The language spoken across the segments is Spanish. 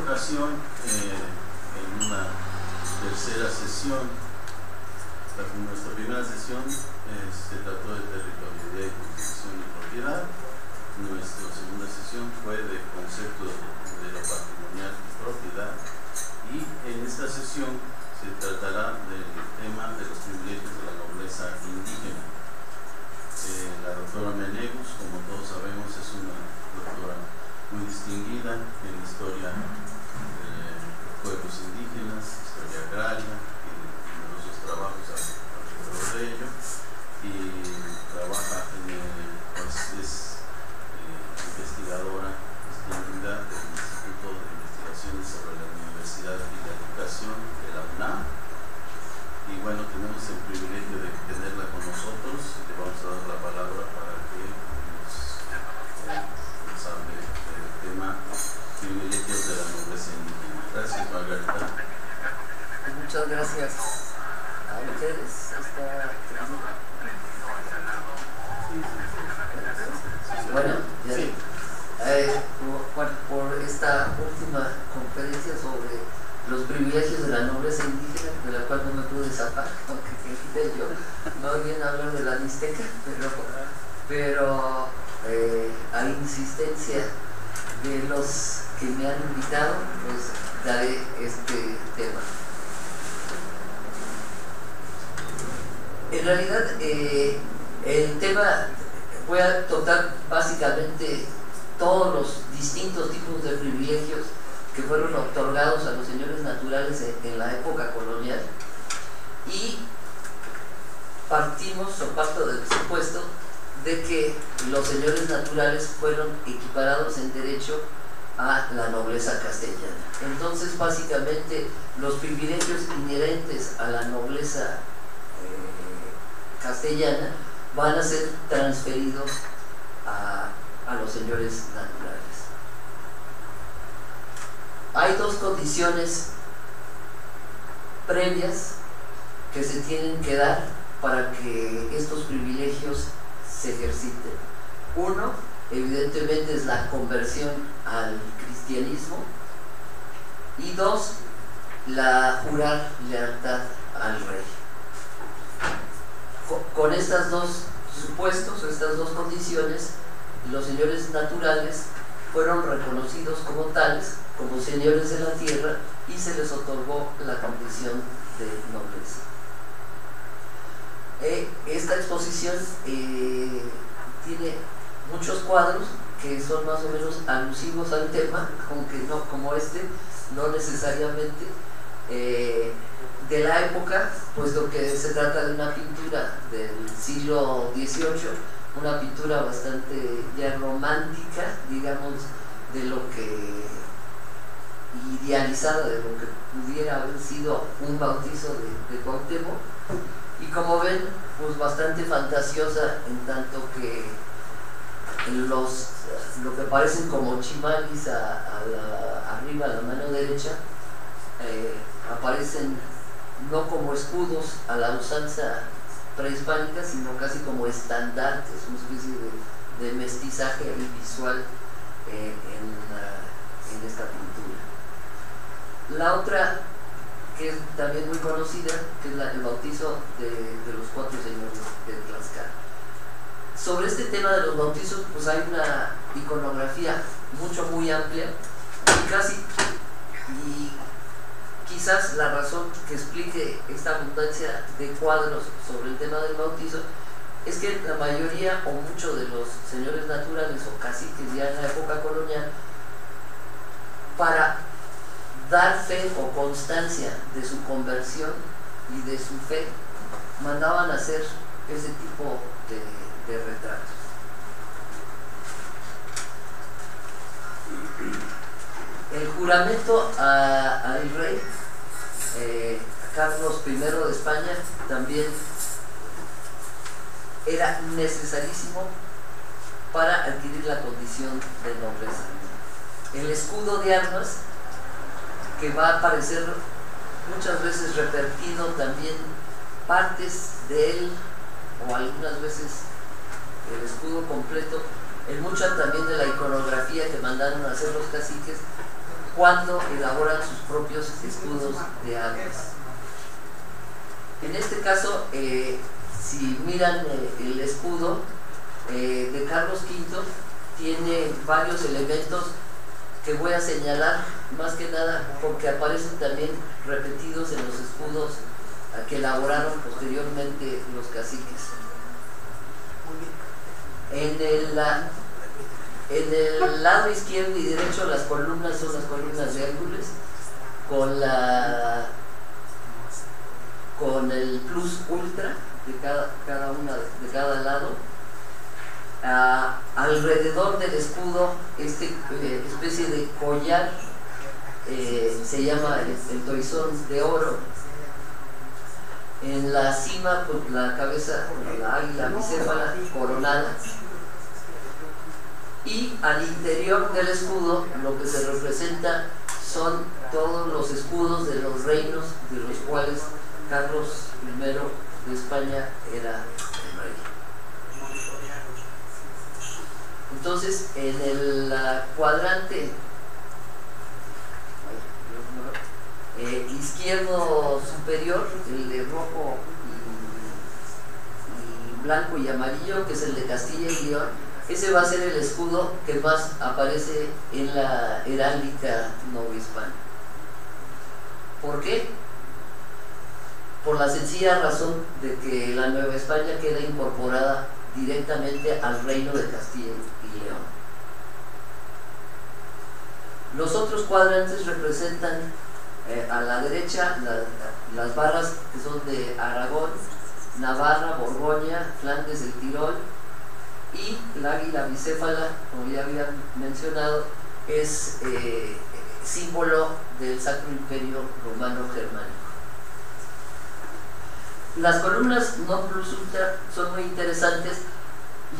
ocasión, en una tercera sesión, nuestra primera sesión se trató de territorialidad y jurisdicción y propiedad. Nuestra segunda sesión fue de concepto de lo patrimonial y propiedad. Y en esta sesión se tratará del tema de los privilegios de la nobleza indígena. La doctora Menegus, como todos sabemos, es una doctora muy distinguida en historia de pueblos indígenas, historia agraria, y numerosos trabajos alrededor de ello, y trabaja pues es investigadora distinguida del Instituto de Investigaciones sobre la Universidad y la Educación de la UNAM. Y bueno, tenemos el privilegio de tenerla con nosotros. Le vamos a dar la palabra para que nos hable del tema privilegios de la nobleza indígena. Gracias, Margarita. Muchas gracias a ustedes. Bueno, sí. Por esta última conferencia sobre los privilegios de la nobleza indígena, de la cual no me pude zafar, aunque quité yo, no bien hablar de la mixteca, pero a insistencia de los que me han invitado, pues daré este tema. En realidad, el tema, voy a tocar básicamente todos los distintos tipos de privilegios que fueron otorgados a los señores naturales en la época colonial, y parto del supuesto de que los señores naturales fueron equiparados en derecho a la nobleza castellana. Entonces, básicamente, los privilegios inherentes a la nobleza castellana van a ser transferidos a los señores naturales. Hay dos condiciones previas que se tienen que dar para que estos privilegios se ejerciten. Uno, evidentemente, es la conversión al cristianismo, y dos, la jurar lealtad al rey. Con estas dos supuestos, o estas dos condiciones, los señores naturales fueron reconocidos como tales, como señores de la tierra, y se les otorgó la condición de nobleza. Esta exposición tiene muchos cuadros que son más o menos alusivos al tema, aunque no como no necesariamente de la época, puesto que se trata de una pintura del siglo XVIII, una pintura bastante ya romántica, digamos, de lo que idealizada, de lo que pudiera haber sido un bautizo de Cuauhtémoc, y como ven, pues bastante fantasiosa, en tanto que lo que parecen como chimalis arriba a la mano derecha aparecen no como escudos a la usanza prehispánica, sino casi como estandartes, una especie de mestizaje visual en esta pintura. La otra, que es también muy conocida, que es el bautizo de los 4 señores de Tlaxcala. Sobre este tema de los bautizos, pues hay una iconografía muy amplia, y quizás la razón que explique esta abundancia de cuadros sobre el tema del bautizo es que la mayoría o muchos de los señores naturales o caciques ya en la época colonial, para dar fe o constancia de su conversión y de su fe, mandaban a hacer ese tipo de retratos. El juramento al rey Carlos I de España también era necesarísimo para adquirir la condición de nobleza. El escudo de armas, que va a aparecer muchas veces revertido también partes de él, o algunas veces el escudo completo, en mucha también de la iconografía que mandaron a hacer los caciques, cuando elaboran sus propios escudos de armas. En este caso, si miran el escudo de Carlos V, tiene varios elementos que voy a señalar, más que nada porque aparecen también repetidos en los escudos que elaboraron posteriormente los caciques. En el lado izquierdo y derecho las columnas son las columnas de Hércules con el plus ultra de cada una de cada lado. Alrededor del escudo especie de collar se llama el toisón de oro. En la cima, pues, la cabeza, la águila bicéfala coronada, y al interior del escudo lo que se representa son todos los escudos de los reinos de los cuales Carlos I de España era el rey. Entonces, en el cuadrante izquierdo superior, el de rojo y blanco y amarillo, que es el de Castilla y León, ese va a ser el escudo que más aparece en la heráldica novohispana. ¿Por qué? Por la sencilla razón de que la Nueva España queda incorporada directamente al reino de Castilla y León. Los otros cuadrantes representan a la derecha las barras que son de Aragón, Navarra, Borgoña, Flandes, el Tirol, y la águila bicéfala, como ya había mencionado, es símbolo del Sacro Imperio Romano Germánico. Las columnas no plus ultra son muy interesantes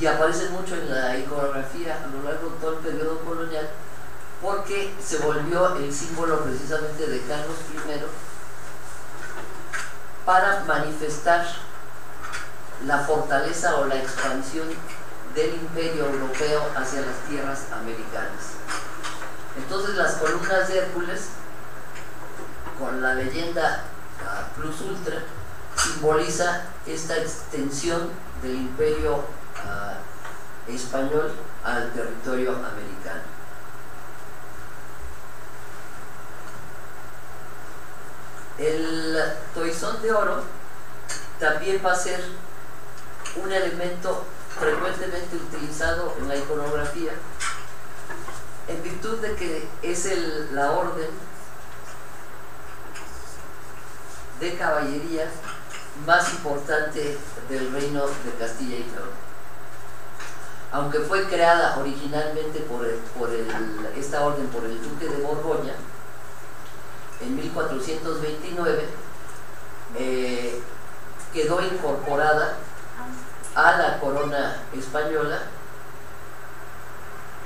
y aparecen mucho en la iconografía a lo largo de todo el periodo colonial, porque se volvió el símbolo precisamente de Carlos I para manifestar la fortaleza o la expansión del imperio europeo hacia las tierras americanas. Entonces las columnas de Hércules, con la leyenda plus ultra, simboliza esta extensión del imperio español al territorio americano. El toisón de oro también va a ser un elemento frecuentemente utilizado en la iconografía, en virtud de que es la orden de caballería más importante del reino de Castilla y León. Aunque fue creada originalmente esta orden por el duque de Borgoña en 1429, quedó incorporada a la corona española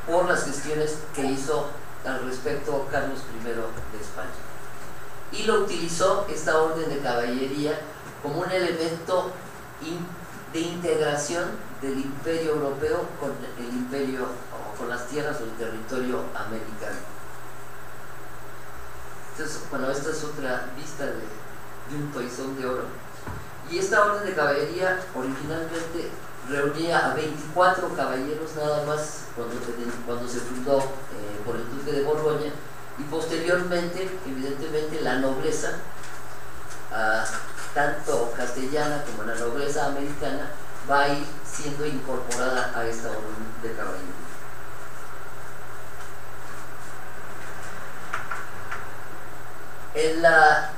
por las gestiones que hizo al respecto Carlos I de España, y lo utilizó esta orden de caballería como un elemento de integración del imperio europeo con el imperio, o con las tierras o el territorio americano. Entonces, bueno, esta es otra vista de un toisón de oro. Y esta orden de caballería originalmente reunía a 24 caballeros nada más cuando se fundó por el duque de Borgoña, y posteriormente, evidentemente, la nobleza, tanto castellana como la nobleza americana, va a ir siendo incorporada a esta orden de caballería. En la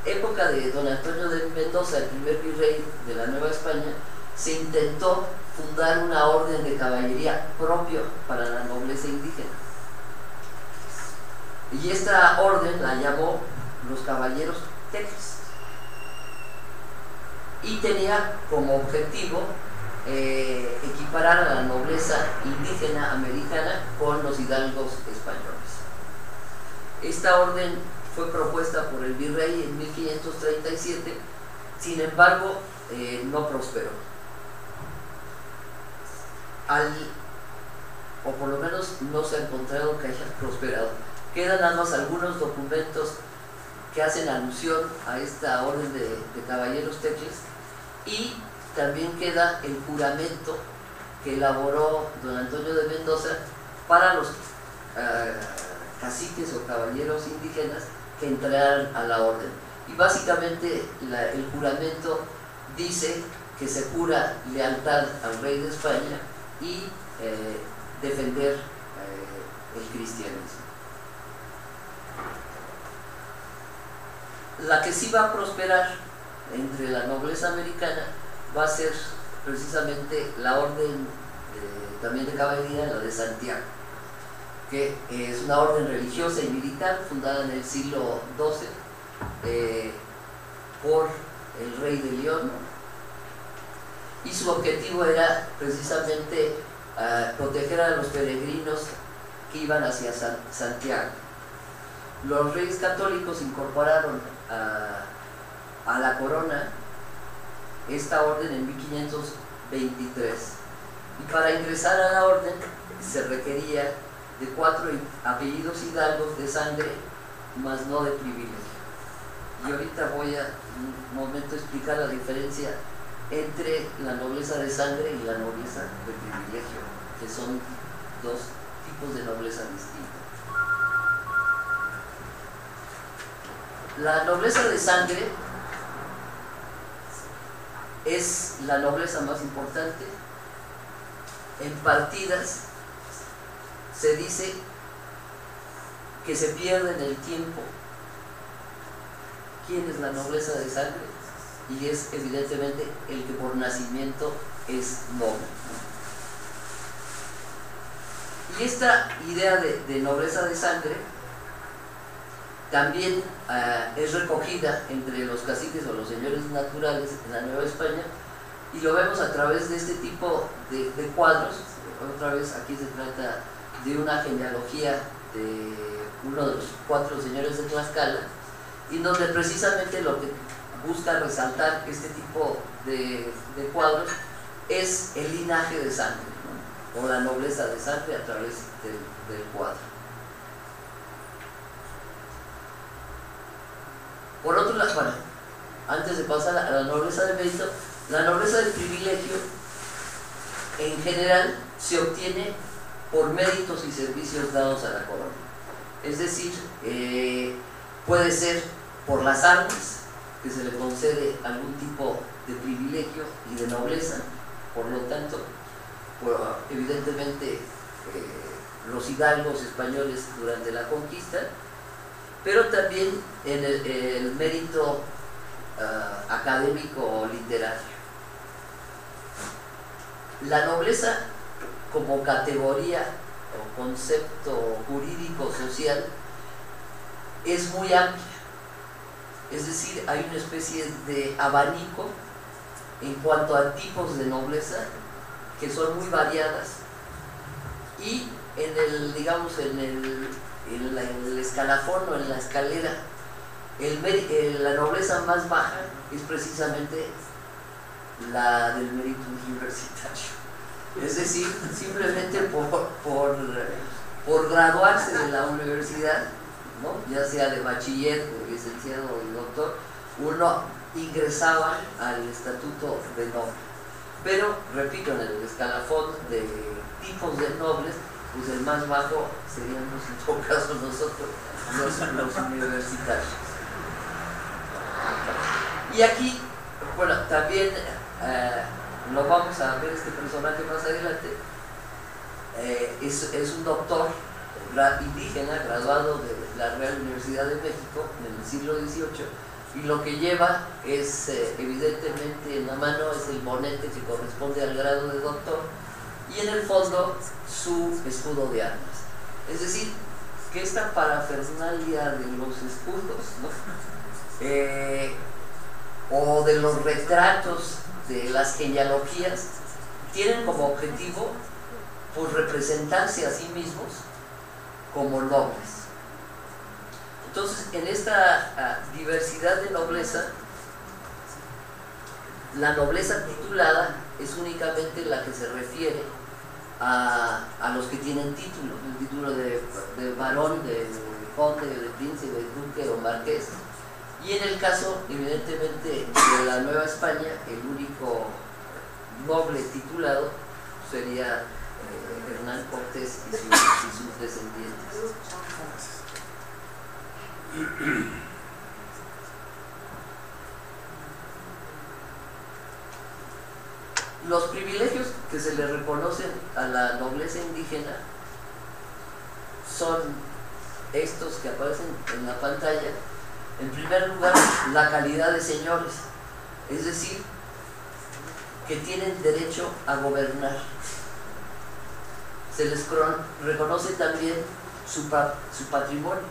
época de don Antonio de Mendoza, el primer virrey de la Nueva España, se intentó fundar una orden de caballería propia para la nobleza indígena, y esta orden la llamó los caballeros teques, y tenía como objetivo equiparar a la nobleza indígena americana con los hidalgos españoles. Esta orden fue propuesta por el virrey en 1537, sin embargo no prosperó, o por lo menos no se ha encontrado que haya prosperado. Quedan nada más algunos documentos que hacen alusión a esta orden de caballeros tecles, y también queda el juramento que elaboró don Antonio de Mendoza para los caciques o caballeros indígenas que entraran a la orden. Y básicamente el juramento dice que se jura lealtad al rey de España y defender el cristianismo. La que sí va a prosperar entre la nobleza americana va a ser precisamente la orden también de caballería, la de Santiago, que es una orden religiosa y militar fundada en el siglo XII por el rey de León, y su objetivo era precisamente proteger a los peregrinos que iban hacia Santiago. Los reyes católicos incorporaron a la corona esta orden en 1523, y para ingresar a la orden se requería de 4 apellidos hidalgos de sangre, más no de privilegio. Y ahorita voy a un momento explicar la diferencia entre la nobleza de sangre y la nobleza de privilegio, que son dos tipos de nobleza distintos. La nobleza de sangre es la nobleza más importante. En partidas se dice que se pierde en el tiempo quién es la nobleza de sangre, y es evidentemente el que por nacimiento es noble. Y esta idea de nobleza de sangre también es recogida entre los caciques o los señores naturales en la Nueva España, y lo vemos a través de este tipo de cuadros. Otra vez aquí se trata de una genealogía de uno de los 4 señores de Tlaxcala, y donde precisamente lo que busca resaltar este tipo de cuadros es el linaje de sangre, ¿no? O la nobleza de sangre a través del cuadro. Por otro lado, bueno, antes de pasar a la nobleza de mérito, la nobleza del privilegio en general se obtiene por méritos y servicios dados a la corona. Es decir, puede ser por las armas, que se le concede algún tipo de privilegio y de nobleza. Por lo tanto, evidentemente los hidalgos españoles durante la conquista, pero también en el mérito académico o literario. La nobleza como categoría o concepto jurídico social es muy amplia, es decir, hay una especie de abanico en cuanto a tipos de nobleza que son muy variadas, y en el, digamos, en el escalafón o en la escalera, la nobleza más baja es precisamente la del mérito universitario. Es decir, simplemente por graduarse de la universidad, ¿no? Ya sea de bachiller, de licenciado o de doctor, uno ingresaba al estatuto de noble. Pero, repito, en el escalafón de tipos de nobles, pues el más bajo seríamos en todo caso nosotros, los universitarios. Y aquí, bueno, también lo vamos a ver este personaje más adelante. Es un doctor indígena graduado de la Real Universidad de México en el siglo XVIII, y lo que lleva es evidentemente en la mano es el bonete que corresponde al grado de doctor, y en el fondo su escudo de armas. Es decir, que esta parafernalia de los escudos, ¿no? O de los retratos de las genealogías, tienen como objetivo pues representarse a sí mismos como nobles. Entonces, en esta diversidad de nobleza, la nobleza titulada es únicamente la que se refiere a los que tienen título, el título de varón, de conde, de príncipe, de duque o marqués. Y en el caso, evidentemente, de la Nueva España, el único noble titulado sería Hernán Cortés y sus descendientes. Los privilegios que se le reconocen a la nobleza indígena son estos que aparecen en la pantalla. En primer lugar, la calidad de señores, es decir, que tienen derecho a gobernar. Se les reconoce también su patrimonio,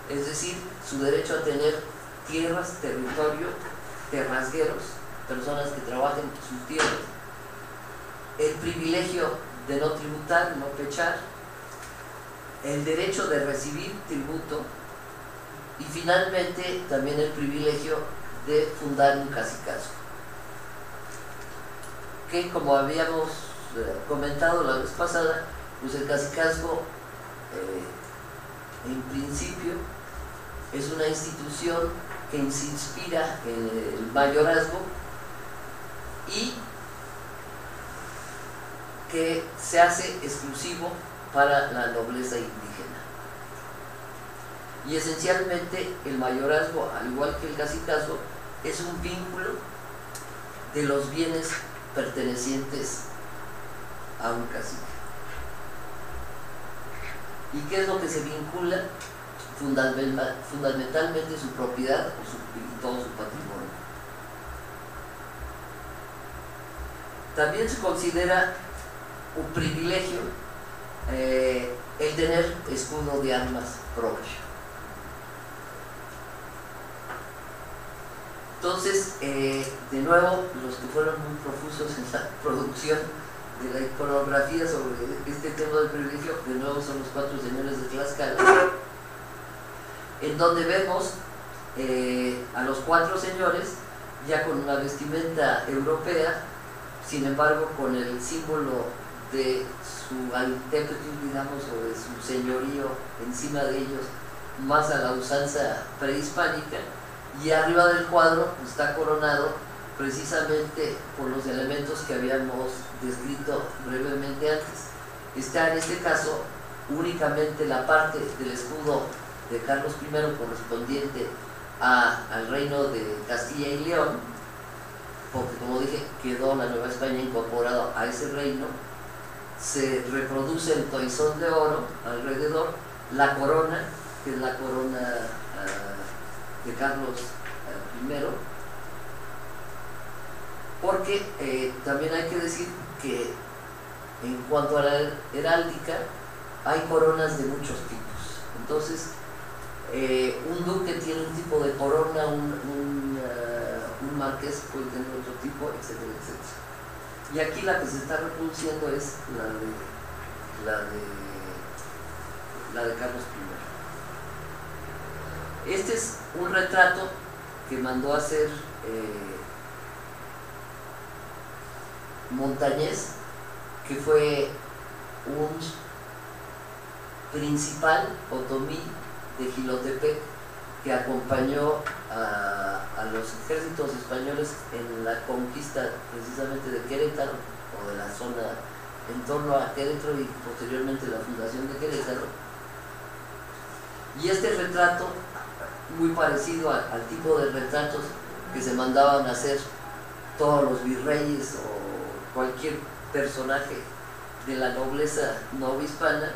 es decir, su derecho a tener tierras, territorio, terrasgueros, personas que trabajen sus tierras, el privilegio de no tributar, no pechar, el derecho de recibir tributo y finalmente también el privilegio de fundar un cacicazgo, que como habíamos comentado la vez pasada, pues el cacicazgo en principio es una institución que se inspira en el mayorazgo y que se hace exclusivo para la nobleza indígena. Y esencialmente el mayorazgo, al igual que el cacicazgo, es un vínculo de los bienes pertenecientes a un cacique. ¿Y qué es lo que se vincula? Fundamentalmente su propiedad y todo su patrimonio. También se considera un privilegio el tener escudo de armas propio. Entonces, de nuevo, los que fueron muy profusos en la producción de la iconografía sobre este tema del privilegio, de nuevo son los 4 señores de Tlaxcala, en donde vemos a los 4 señores ya con una vestimenta europea, sin embargo con el símbolo de su antepectus, digamos, o de su señorío encima de ellos, más a la usanza prehispánica, y arriba del cuadro está coronado precisamente por los elementos que habíamos descrito brevemente antes. Está en este caso únicamente la parte del escudo de Carlos I correspondiente al reino de Castilla y León, porque como dije, quedó la Nueva España incorporado a ese reino. Se reproduce el toisón de oro alrededor, la corona, que es la corona de Carlos I, porque también hay que decir que en cuanto a la heráldica hay coronas de muchos tipos. Entonces un duque tiene un tipo de corona, un marqués puede tener otro tipo, etcétera, etcétera. Y aquí la que se está reproduciendo es la de Carlos I. Este es un retrato que mandó a hacer Montañés, que fue un principal otomí de Jilotepec que acompañó a los ejércitos españoles en la conquista precisamente de Querétaro, o de la zona en torno a Querétaro, y posteriormente la fundación de Querétaro. Y este retrato, muy parecido al tipo de retratos que se mandaban a hacer todos los virreyes o cualquier personaje de la nobleza novohispana,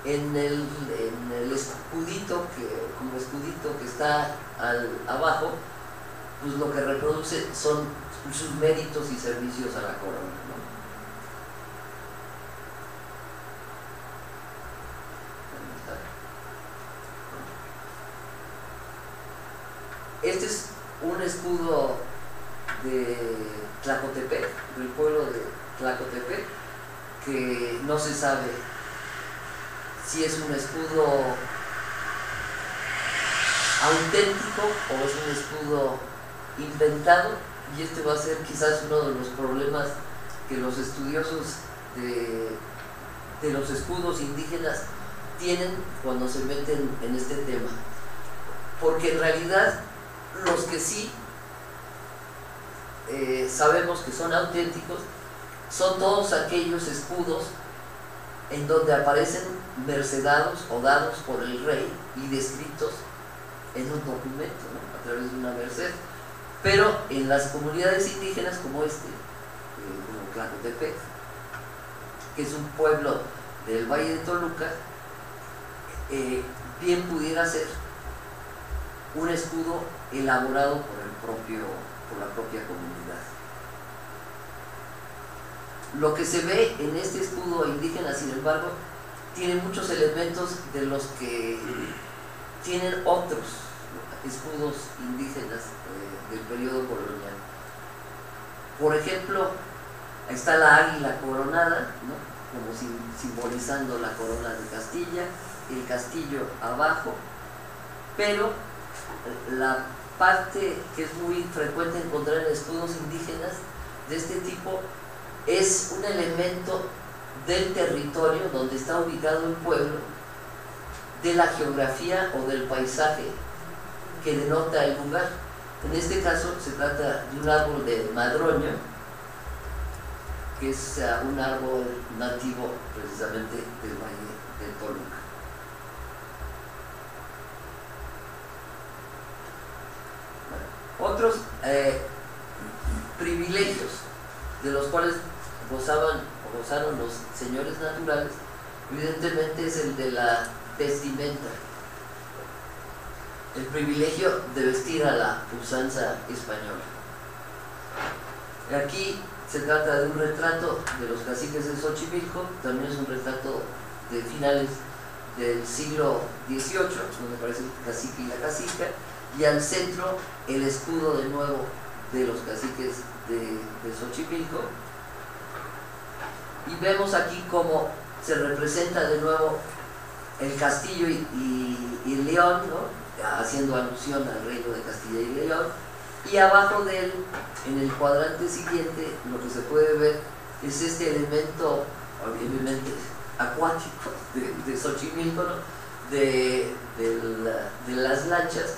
en el escudito, como escudito que está abajo, pues lo que reproduce son sus méritos y servicios a la corona, ¿no? Este es un escudo de Tlacotepec, del pueblo de Tlacotepec, que no se sabe si es un escudo auténtico o es un escudo inventado, y este va a ser quizás uno de los problemas que los estudiosos de los escudos indígenas tienen cuando se meten en este tema, porque en realidad los que sí sabemos que son auténticos son todos aquellos escudos en donde aparecen mercedados o dados por el rey y descritos en un documento, ¿no?, a través de una merced. Pero en las comunidades indígenas como como Tlacotepec, que es un pueblo del Valle de Toluca, bien pudiera ser un escudo elaborado por la propia comunidad. Lo que se ve en este escudo indígena, sin embargo, tiene muchos elementos de los que tienen otros escudos indígenas del periodo colonial. Por ejemplo, ahí está la águila coronada, ¿no?, como simbolizando la corona de Castilla, el castillo abajo, pero la parte que es muy frecuente encontrar en escudos indígenas de este tipo es un elemento del territorio donde está ubicado el pueblo, de la geografía o del paisaje que denota el lugar. En este caso se trata de un árbol de madroño, que es un árbol nativo precisamente del Valle de Toluca. Otros privilegios de los cuales gozaron los señores naturales, evidentemente es el de la vestimenta, el privilegio de vestir a la usanza española. Aquí se trata de un retrato de los caciques de Xochimilco, también es un retrato de finales del siglo XVIII, donde aparece el cacique y la cacica, y al centro el escudo de nuevo de los caciques de Xochimilco, y vemos aquí cómo se representa de nuevo el castillo y el león, ¿no?, haciendo alusión al reino de Castilla y León, y abajo de él, en el cuadrante siguiente, lo que se puede ver es este elemento obviamente acuático de Xochimilco, ¿no?, de las lanchas,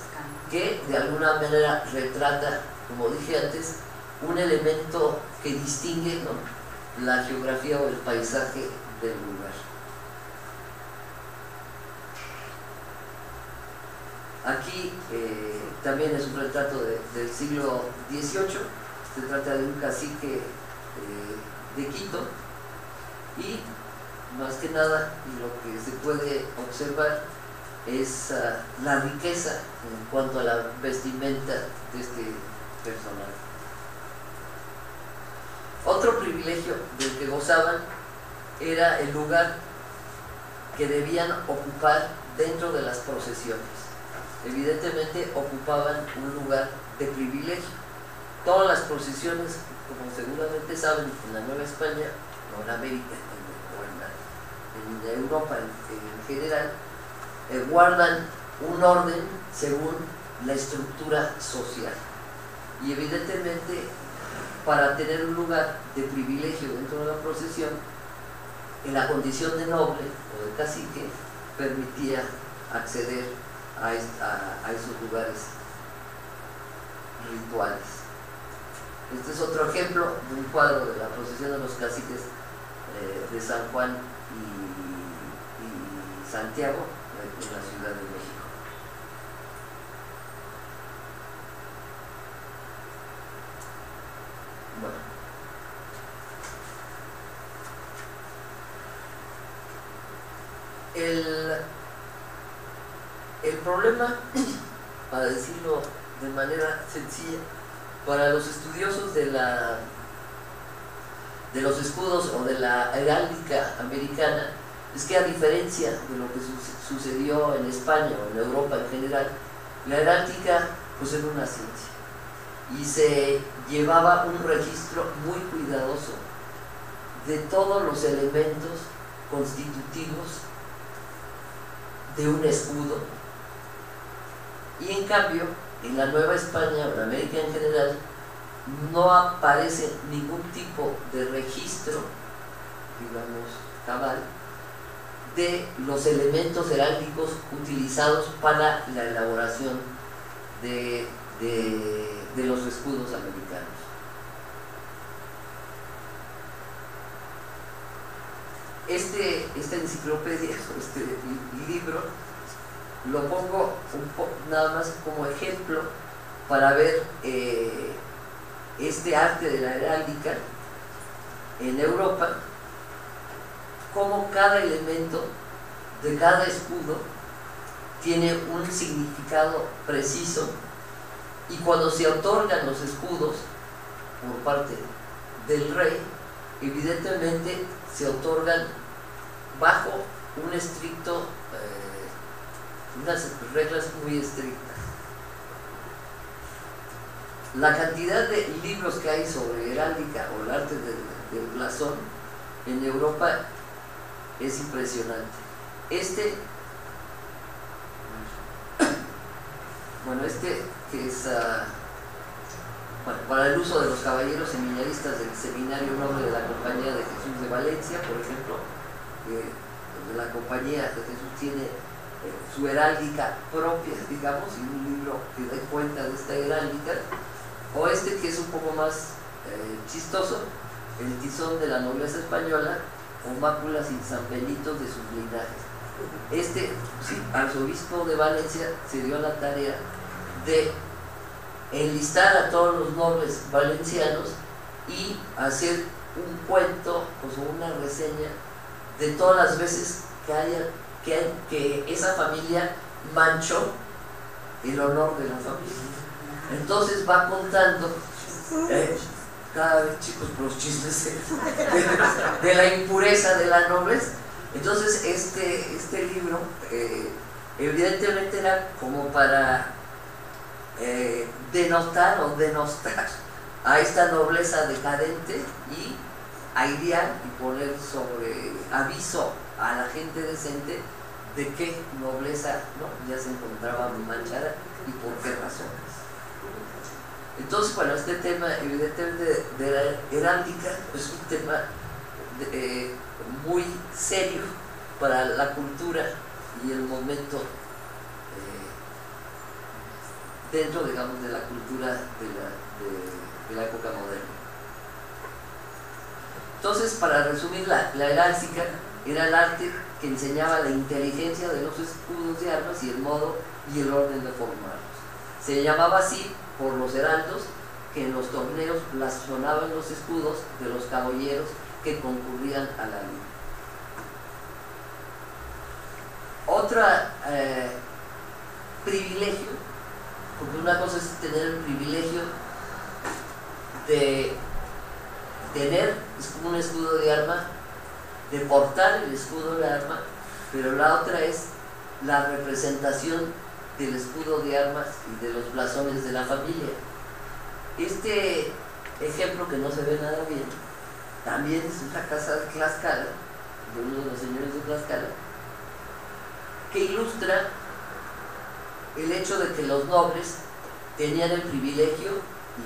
que de alguna manera retrata, como dije antes, un elemento que distingue, ¿no?, la geografía o el paisaje del lugar. Aquí también es un retrato del siglo XVIII, se trata de un cacique de Quito, y más que nada lo que se puede observar es la riqueza en cuanto a la vestimenta de este personaje. Otro privilegio del que gozaban era el lugar que debían ocupar dentro de las procesiones. Evidentemente ocupaban un lugar de privilegio. Todas las procesiones, como seguramente saben, en la Nueva España, o en América, o en Europa en general, guardan un orden según la estructura social. Y evidentemente, para tener un lugar de privilegio dentro de la procesión, en la condición de noble o de cacique, permitía acceder a esos lugares rituales. Este es otro ejemplo de un cuadro de la procesión de los caciques de San Juan y Santiago, en la Ciudad de México. Bueno, el problema, para decirlo de manera sencilla, para los estudiosos de los escudos o de la heráldica americana, es que a diferencia de lo que sucedió en España o en Europa en general, la heráldica pues era una ciencia y se llevaba un registro muy cuidadoso de todos los elementos constitutivos de un escudo. Y en cambio, en la Nueva España o en América en general, no aparece ningún tipo de registro, digamos, cabal, de los elementos heráldicos utilizados para la elaboración de los escudos americanos. Esta enciclopedia, este libro, lo pongo nada más como ejemplo para ver este arte de la heráldica en Europa, cómo cada elemento de cada escudo tiene un significado preciso, y cuando se otorgan los escudos por parte del rey, evidentemente se otorgan bajo un estricto, unas reglas muy estrictas. La cantidad de libros que hay sobre heráldica o el arte del blasón en Europa es impresionante. Que es para el uso de los caballeros seminaristas del Seminario Noble de la Compañía de Jesús de Valencia, por ejemplo, la Compañía de Jesús tiene su heráldica propia, digamos, y un libro que dé cuenta de esta heráldica, o que es un poco más chistoso, el tizón de la nobleza española, o máculas y zampelitos de sus linajes. Arzobispo de Valencia se dio la tarea de enlistar a todos los nobles valencianos y hacer un cuento, o una reseña de todas las veces que esa familia manchó el honor de la familia. Entonces va contando cada vez, chicos, por los chismes de la impureza de la nobleza. Entonces este libro evidentemente era como para denotar o denostar a esta nobleza decadente y airear y poner sobre aviso a la gente decente de qué nobleza ya se encontraba manchada y por qué razones. Entonces, bueno, este tema evidentemente de la heráldica es un tema muy serio para la cultura y el momento dentro, digamos, de la cultura de la época moderna. Entonces, para resumir, la heráldica era el arte que enseñaba la inteligencia de los escudos de armas y el modo y el orden de formarlos. Se llamaba así por los heraldos que en los torneos blasonaban los escudos de los caballeros que concurrían a la liga. Otro privilegio, porque una cosa es tener el privilegio de tener un escudo de arma, de portar el escudo de arma, pero la otra es la representación del escudo de armas y de los blasones de la familia. Este ejemplo, que no se ve nada bien, también es una casa de Tlaxcala, de uno de los señores de Tlaxcala, que ilustra el hecho de que los nobles tenían el privilegio y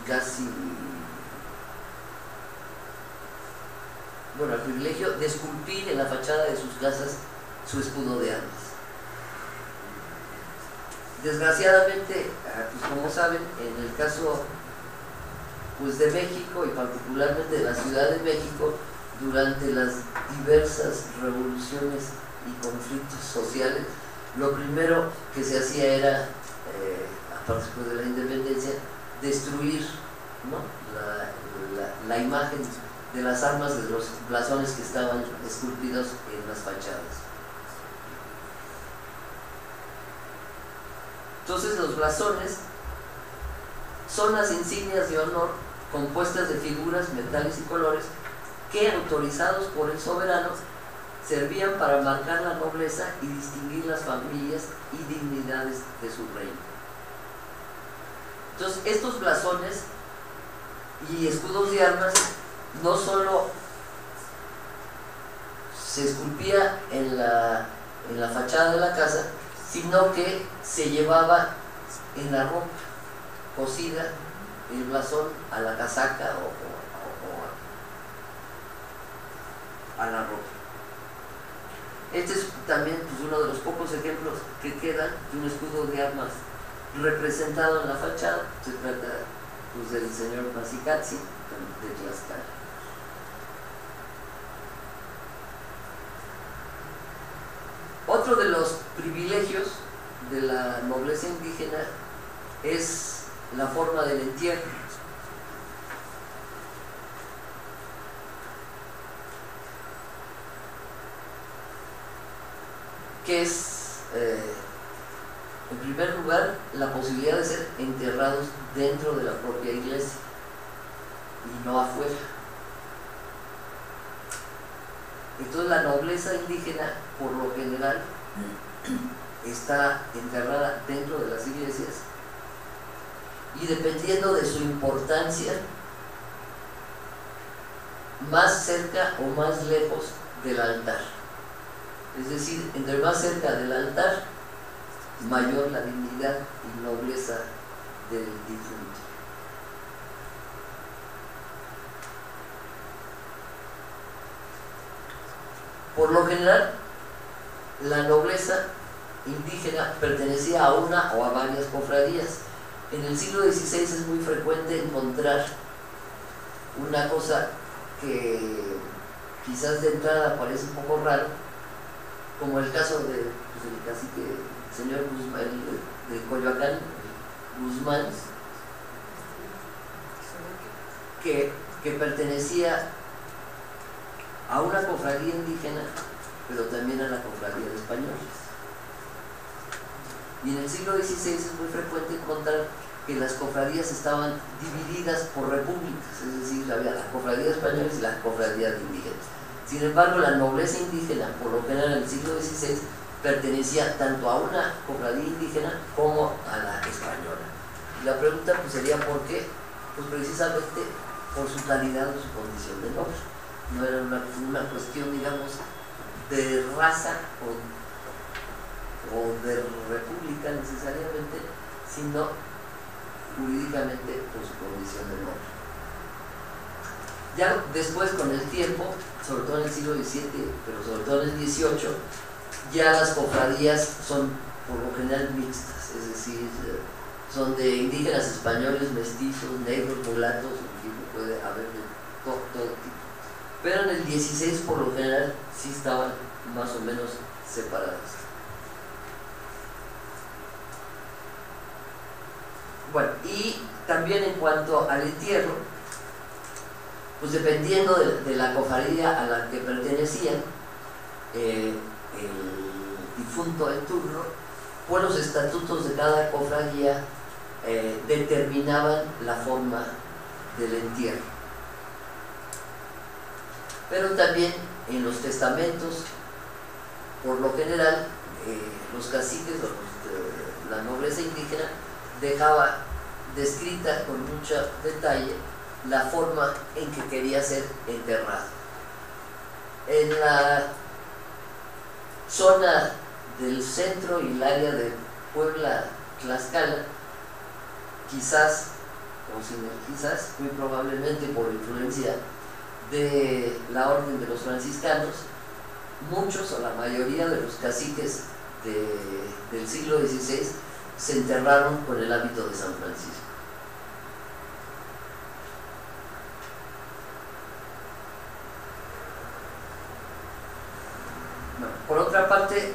el privilegio de esculpir en la fachada de sus casas su escudo de armas. Desgraciadamente, pues como saben, en el caso de México y particularmente de la Ciudad de México, durante las diversas revoluciones y conflictos sociales, lo primero que se hacía era, aparte de la independencia, destruir la imagen de las armas de los blasones que estaban esculpidos en las fachadas. Entonces, los blasones son las insignias de honor compuestas de figuras, metales y colores que, autorizados por el soberano, servían para marcar la nobleza y distinguir las familias y dignidades de su reino. Entonces, estos blasones y escudos de armas no solo se esculpía en la fachada de la casa, sino que se llevaba en la ropa cosida el blasón a la casaca o a la ropa. Este es también pues, uno de los pocos ejemplos que quedan de un escudo de armas representado en la fachada. Se trata pues, del señor Masicatzi de Tlaxcala. Otro de los privilegios de la nobleza indígena es la forma del entierro. Que es, en primer lugar, la posibilidad de ser enterrados dentro de la propia iglesia y no afuera. Entonces la nobleza indígena, por lo general, está enterrada dentro de las iglesias y dependiendo de su importancia, más cerca o más lejos del altar. Es decir, entre más cerca del altar, mayor la dignidad y nobleza del difunto. Por lo general, la nobleza indígena pertenecía a una o a varias cofradías. En el siglo XVI es muy frecuente encontrar una cosa que quizás de entrada parece un poco raro, como el caso de pues, el cacique, el señor Guzmán, de Coyoacán, Guzmán, que pertenecía a una cofradía indígena, pero también a la cofradía de españoles. Y en el siglo XVI es muy frecuente encontrar que las cofradías estaban divididas por repúblicas, es decir, había la cofradía de españoles y la cofradía de indígenas. Sin embargo, la nobleza indígena, por lo general en el siglo XVI, pertenecía tanto a una cofradía indígena como a la española. Y la pregunta pues, sería ¿por qué? Pues precisamente por su calidad o su condición de noble. No era una cuestión, digamos, de raza o de república necesariamente, sino jurídicamente por su condición de noble. Ya después, con el tiempo, sobre todo en el siglo XVII, pero sobre todo en el XVIII, ya las cofradías son por lo general mixtas, es decir, son de indígenas españoles, mestizos, negros, mulatos, en fin, puede haber de todo tipo. Pero en el XVI por lo general sí estaban más o menos separadas. Bueno, y también en cuanto al entierro, pues dependiendo de la cofradía a la que pertenecían el difunto en turno, pues los estatutos de cada cofradía determinaban la forma del entierro. Pero también en los testamentos, por lo general, los caciques, la nobleza indígena, dejaba descrita con mucho detalle la forma en que quería ser enterrado. En la zona del centro y el área de Puebla, Tlaxcala, quizás, o sin el quizás, muy probablemente por influencia de la orden de los franciscanos, muchos o la mayoría de los caciques del siglo XVI se enterraron con el hábito de San Francisco. Bueno, por otra parte,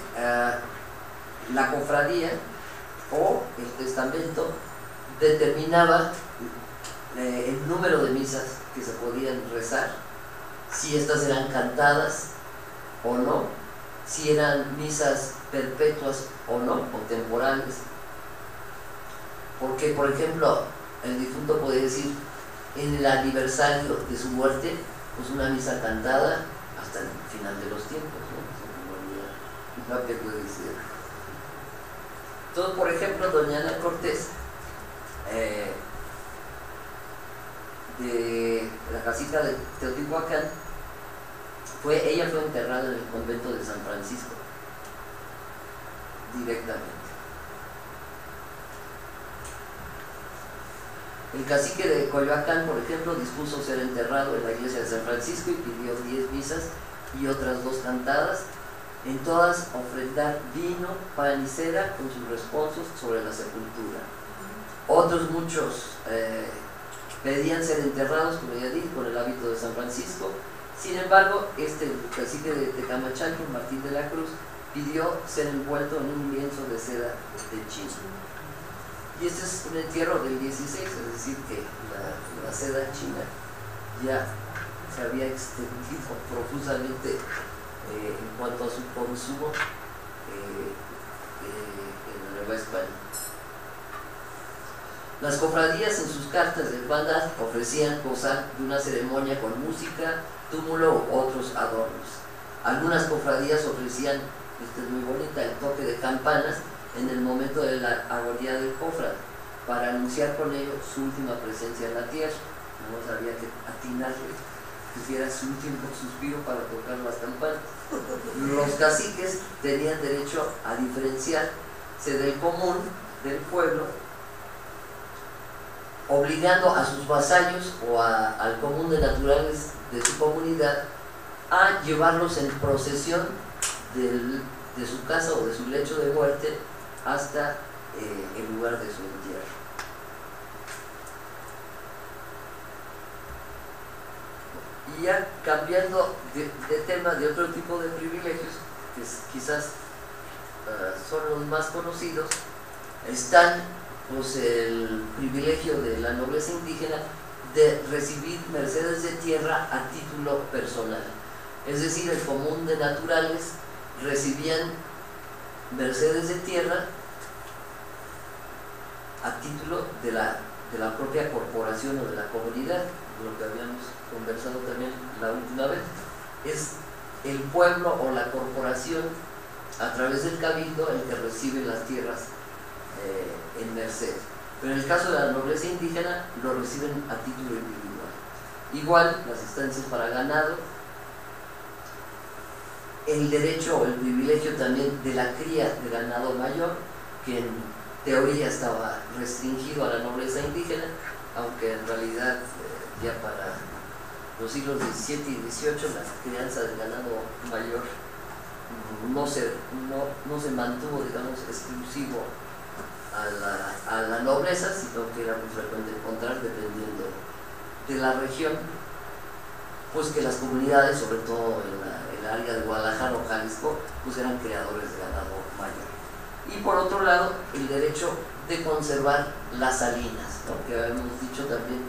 la cofradía o el testamento determinaba el número de misas que se podían rezar, si estas eran cantadas o no, si eran misas perpetuas o no, o temporales. Porque, por ejemplo, el difunto puede decir en el aniversario de su muerte, pues una misa cantada hasta el final de los tiempos, ¿no? Lo que puede decir. Entonces, por ejemplo, doña Ana Cortés, de la casita de Teotihuacán, ella fue enterrada en el convento de San Francisco directamente. El cacique de Coyoacán, por ejemplo, dispuso ser enterrado en la iglesia de San Francisco y pidió 10 misas y otras 2 cantadas, en todas ofrendar vino, pan y cera con sus responsos sobre la sepultura. Otros muchos pedían ser enterrados, como ya dije, con el hábito de San Francisco. Sin embargo, el cacique de Tecamachalco, Martín de la Cruz, pidió ser envuelto en un lienzo de seda de china. Y este es un entierro del 16, es decir, que la seda china ya se había extendido profusamente en cuanto a su consumo en la Nueva España. Las cofradías en sus cartas de hermandad ofrecían gozar de una ceremonia con música, túmulo u otros adornos. Algunas cofradías ofrecían, esta es muy bonita, el toque de campanas en el momento de la agonía del cofrade, para anunciar con ello su última presencia en la tierra. No había que atinarle que hiciera su último suspiro para tocar las campanas. Los caciques tenían derecho a diferenciarse del común del pueblo, obligando a sus vasallos o al común de naturales de su comunidad a llevarlos en procesión de su casa o de su lecho de muerte hasta el lugar de su entierro. Y ya cambiando de tema, de otro tipo de privilegios, que quizás son los más conocidos, están pues el privilegio de la nobleza indígena de recibir mercedes de tierra a título personal. Es decir, el común de naturales recibían mercedes de tierra a título de la propia corporación o de la comunidad, lo que habíamos conversado también la última vez. Es el pueblo o la corporación a través del cabildo el que recibe las tierras en merced. Pero en el caso de la nobleza indígena lo reciben a título individual. Igual las estancias para ganado, el derecho o el privilegio también de la cría de ganado mayor, que en teoría estaba restringido a la nobleza indígena, aunque en realidad ya para los siglos XVII y XVIII la crianza del ganado mayor no se mantuvo, digamos, exclusivo a la nobleza, sino que era muy frecuente encontrar, dependiendo de la región, pues que las comunidades, sobre todo en el área de Guadalajara o Jalisco, pues eran creadores de ganado mayor. Y por otro lado, el derecho de conservar las salinas, ¿no? Que habíamos dicho también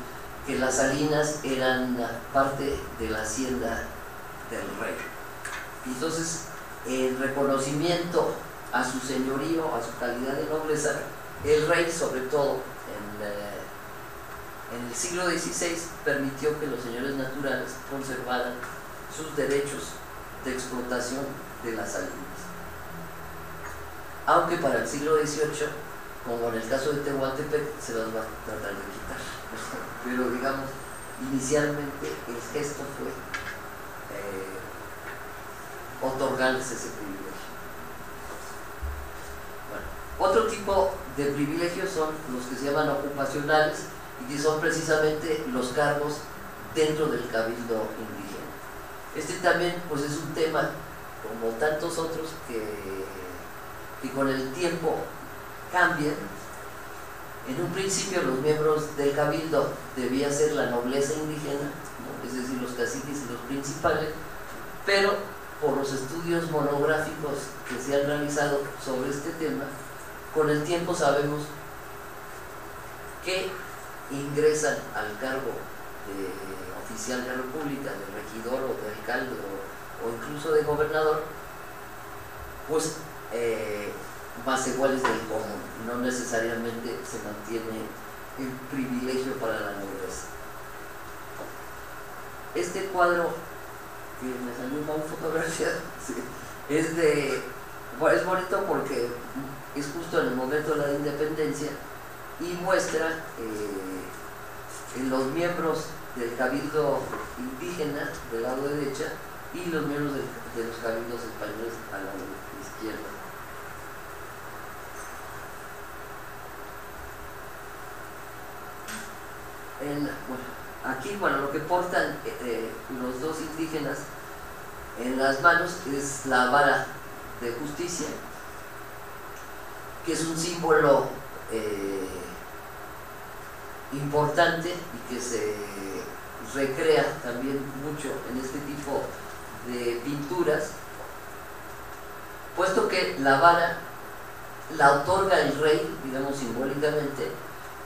que las salinas eran parte de la hacienda del rey. Entonces, el reconocimiento a su señorío, a su calidad de nobleza, el rey, sobre todo en el siglo XVI, permitió que los señores naturales conservaran sus derechos de explotación de las salinas. Aunque para el siglo XVIII, como en el caso de Tehuantepec, se las va a tratar de quitar. Pero digamos, inicialmente el gesto fue otorgarles ese privilegio. Bueno, otro tipo de privilegios son los que se llaman ocupacionales y que son precisamente los cargos dentro del cabildo indígena. Este también pues es un tema, como tantos otros, que con el tiempo cambian. En un principio los miembros del cabildo debía ser la nobleza indígena, ¿no? Es decir, los caciques y los principales, pero por los estudios monográficos que se han realizado sobre este tema, con el tiempo sabemos que ingresan al cargo de oficial de la República, de regidor o de alcalde o incluso de gobernador, pues más iguales del común, no necesariamente se mantiene el privilegio para la nobleza. Este cuadro, que me salió una fotografía, sí, es bonito porque es justo en el momento de la independencia y muestra los miembros del cabildo indígena del lado derecha y los miembros de los cabildos españoles al lado izquierdo. Aquí, lo que portan los dos indígenas en las manos es la vara de justicia, que es un símbolo importante y que se recrea también mucho en este tipo de pinturas, puesto que la vara la otorga el rey, digamos simbólicamente,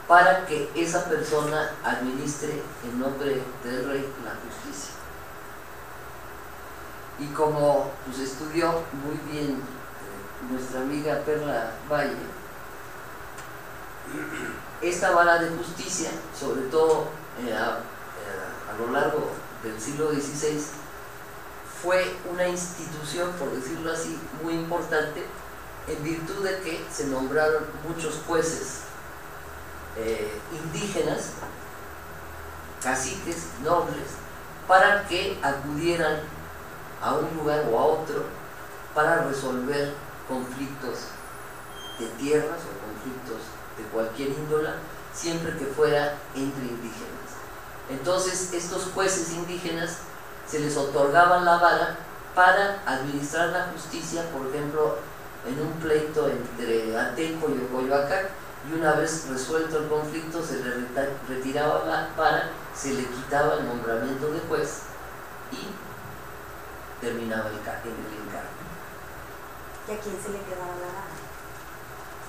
para que esa persona administre en nombre del rey la justicia. Y como pues, estudió muy bien nuestra amiga Perla Valle, esta vara de justicia, sobre todo a lo largo del siglo XVI, fue una institución, por decirlo así, muy importante, en virtud de que se nombraron muchos jueces indígenas, caciques, nobles, para que acudieran a un lugar o a otro para resolver conflictos de tierras o conflictos de cualquier índole, siempre que fuera entre indígenas. Entonces, estos jueces indígenas se les otorgaban la vara para administrar la justicia, por ejemplo, en un pleito entre Atenco y Ocoyoacac, y una vez resuelto el conflicto se le retiraba la vara, se le quitaba el nombramiento de juez y terminaba el encargo. ¿Y a quién se le quedaba la vara?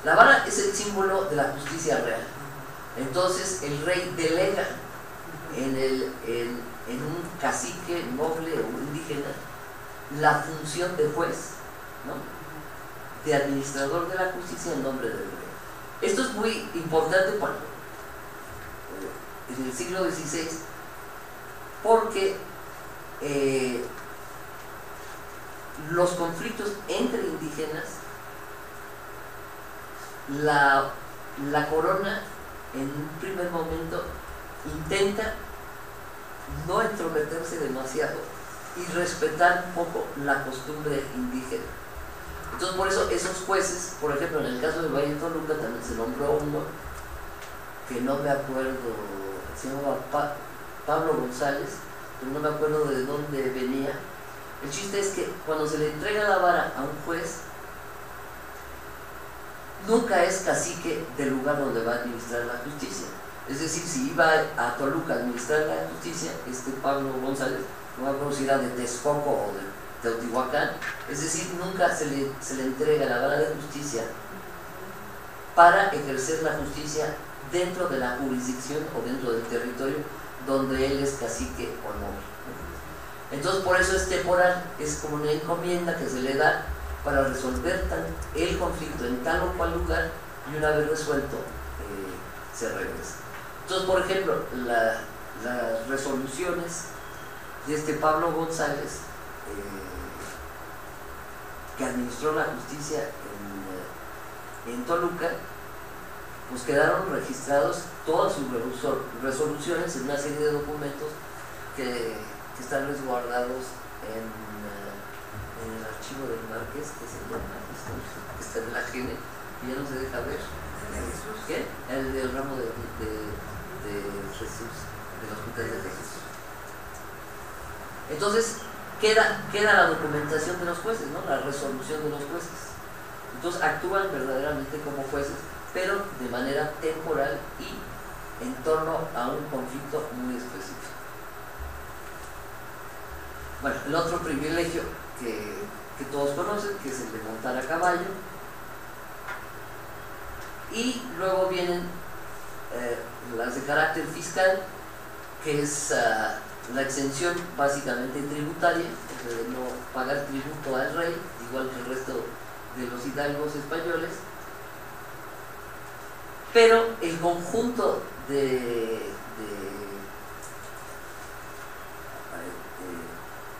La vara es el símbolo de la justicia real. Entonces el rey delega en un cacique noble o indígena la función de juez, ¿no?, de administrador de la justicia en nombre del rey. Esto es muy importante en el siglo XVI, porque los conflictos entre indígenas, la corona en un primer momento intenta no entrometerse demasiado y respetar un poco la costumbre indígena. Entonces, por eso esos jueces, por ejemplo, en el caso de Valle de Toluca también se nombró uno que no me acuerdo, se llamaba Pablo González, pero no me acuerdo de dónde venía. El chiste es que cuando se le entrega la vara a un juez, nunca es cacique del lugar donde va a administrar la justicia. Es decir, si iba a Toluca a administrar la justicia, Pablo González, no me acuerdo si era de Texcoco o de Teotihuacán, es decir, nunca se le entrega la vara de justicia para ejercer la justicia dentro de la jurisdicción o dentro del territorio donde él es cacique o noble. Entonces, por eso es temporal, es como una encomienda que se le da para resolver el conflicto en tal o cual lugar, y una vez resuelto se regresa. Entonces, por ejemplo, las resoluciones de Pablo González, que administró la justicia en Toluca, pues quedaron registrados todas sus resoluciones en una serie de documentos que están resguardados en el archivo del Marqués, que se llama, que está en la Gene, y ya no se deja ver. ¿Qué? El del ramo de Jesús, del Hospital de Jesús. Entonces, queda la documentación de los jueces, ¿no?, la resolución de los jueces. Entonces actúan verdaderamente como jueces, pero de manera temporal y en torno a un conflicto muy específico. Bueno, el otro privilegio que todos conocen, que es el de montar a caballo, y luego vienen las de carácter fiscal, que es la exención básicamente tributaria, de no pagar tributo al rey, igual que el resto de los hidalgos españoles, pero el conjunto de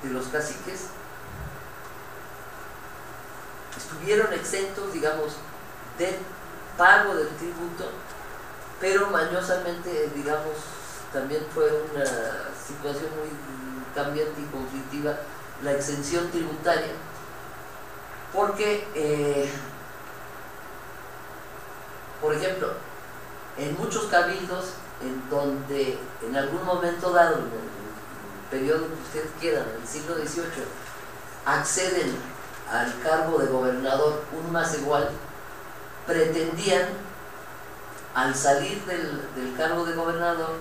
los caciques estuvieron exentos, digamos, del pago del tributo, pero mañosamente, digamos, también fue una situación muy cambiante y conflictiva la exención tributaria, porque por ejemplo, en muchos cabildos en donde en algún momento dado, en el periodo que usted quiera, en el siglo XVIII, acceden al cargo de gobernador, un más igual, pretendían, al salir del cargo de gobernador,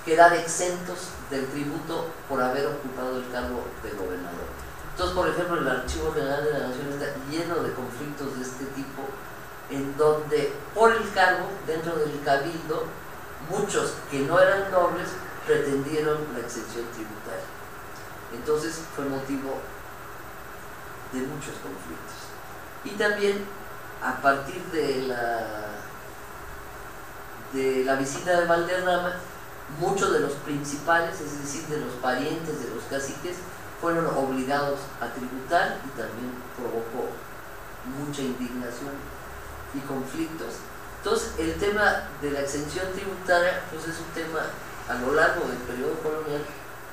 quedar exentos del tributo por haber ocupado el cargo de gobernador. Entonces, por ejemplo, el Archivo General de la Nación está lleno de conflictos de este tipo, en donde por el cargo, dentro del cabildo, muchos que no eran nobles pretendieron la exención tributaria. Entonces fue motivo de muchos conflictos. Y también a partir de la visita de Valderrama, muchos de los principales, es decir, de los parientes de los caciques, fueron obligados a tributar y también provocó mucha indignación y conflictos. Entonces, el tema de la exención tributaria pues es un tema a lo largo del periodo colonial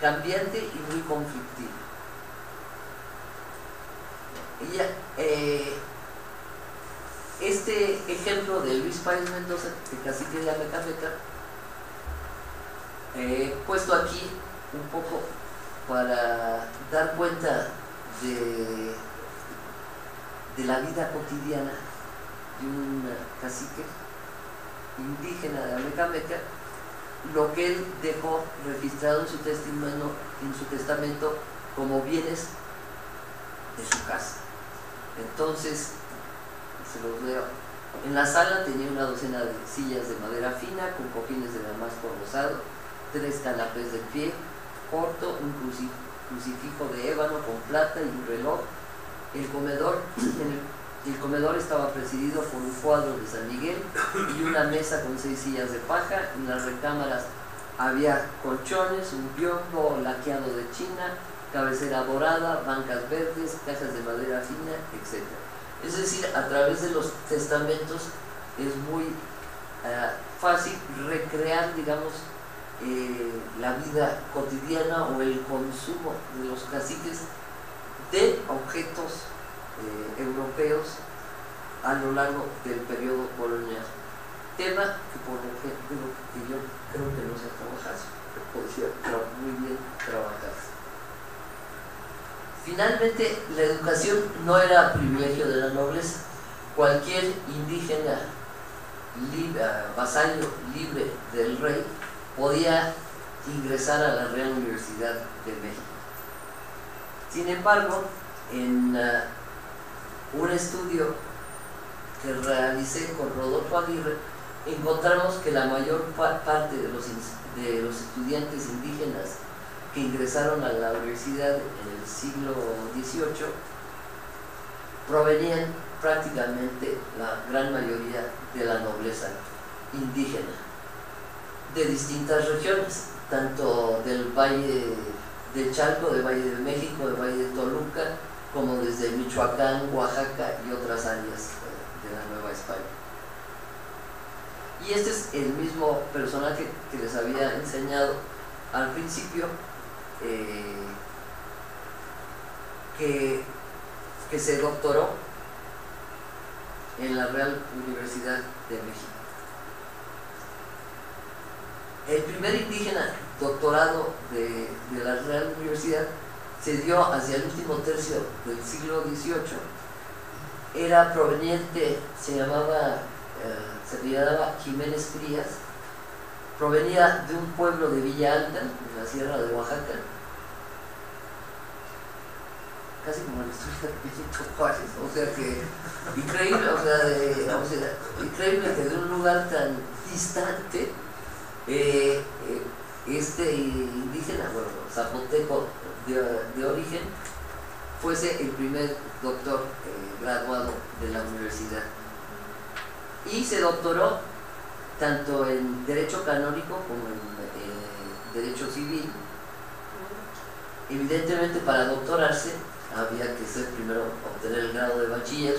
cambiante y muy conflictivo. Este ejemplo de Luis Páez Mendoza, de cacique de Amecameca, he puesto aquí un poco para dar cuenta de la vida cotidiana de un cacique indígena de Amecameca, lo que él dejó registrado en su testamento como bienes de su casa. Entonces, se los leo. En la sala tenía una docena de sillas de madera fina con cojines de damasco rosado, 3 canapés de pie corto, un crucifijo de ébano con plata y un reloj. El comedor estaba presidido por un cuadro de San Miguel y una mesa con 6 sillas de paja. En las recámaras había colchones, un biombo laqueado de China, cabecera dorada, bancas verdes, cajas de madera fina, etc. Es decir, a través de los testamentos es muy fácil recrear, digamos, la vida cotidiana o el consumo de los caciques de objetos europeos a lo largo del periodo colonial. Tema que por ejemplo que yo creo que no se ha trabajado, podría muy bien trabajarse. Finalmente, la educación no era privilegio de la nobleza. Cualquier indígena vasallo libre del rey podía ingresar a la Real Universidad de México. Sin embargo, en un estudio que realicé con Rodolfo Aguirre, encontramos que la mayor parte de los estudiantes indígenas que ingresaron a la universidad en el siglo XVIII provenían prácticamente la gran mayoría de la nobleza indígena de distintas regiones, tanto del Valle de Chalco, del Valle de México, del Valle de Toluca, como desde Michoacán, Oaxaca y otras áreas de la Nueva España. Y este es el mismo personaje que les había enseñado al principio, que se doctoró en la Real Universidad de México. El primer indígena doctorado de la Real Universidad se dio hacia el último tercio del siglo XVIII. Era proveniente, se llamaba Jiménez Frías, provenía de un pueblo de Villa Alta, en la Sierra de Oaxaca, casi como la historia de Benito Juárez, o sea que increíble, increíble que de un lugar tan distante este indígena, bueno, zapoteco de origen, fuese el primer doctor graduado de la universidad. Y se doctoró tanto en Derecho Canónico como en Derecho Civil. Evidentemente, para doctorarse había que primero obtener el grado de bachiller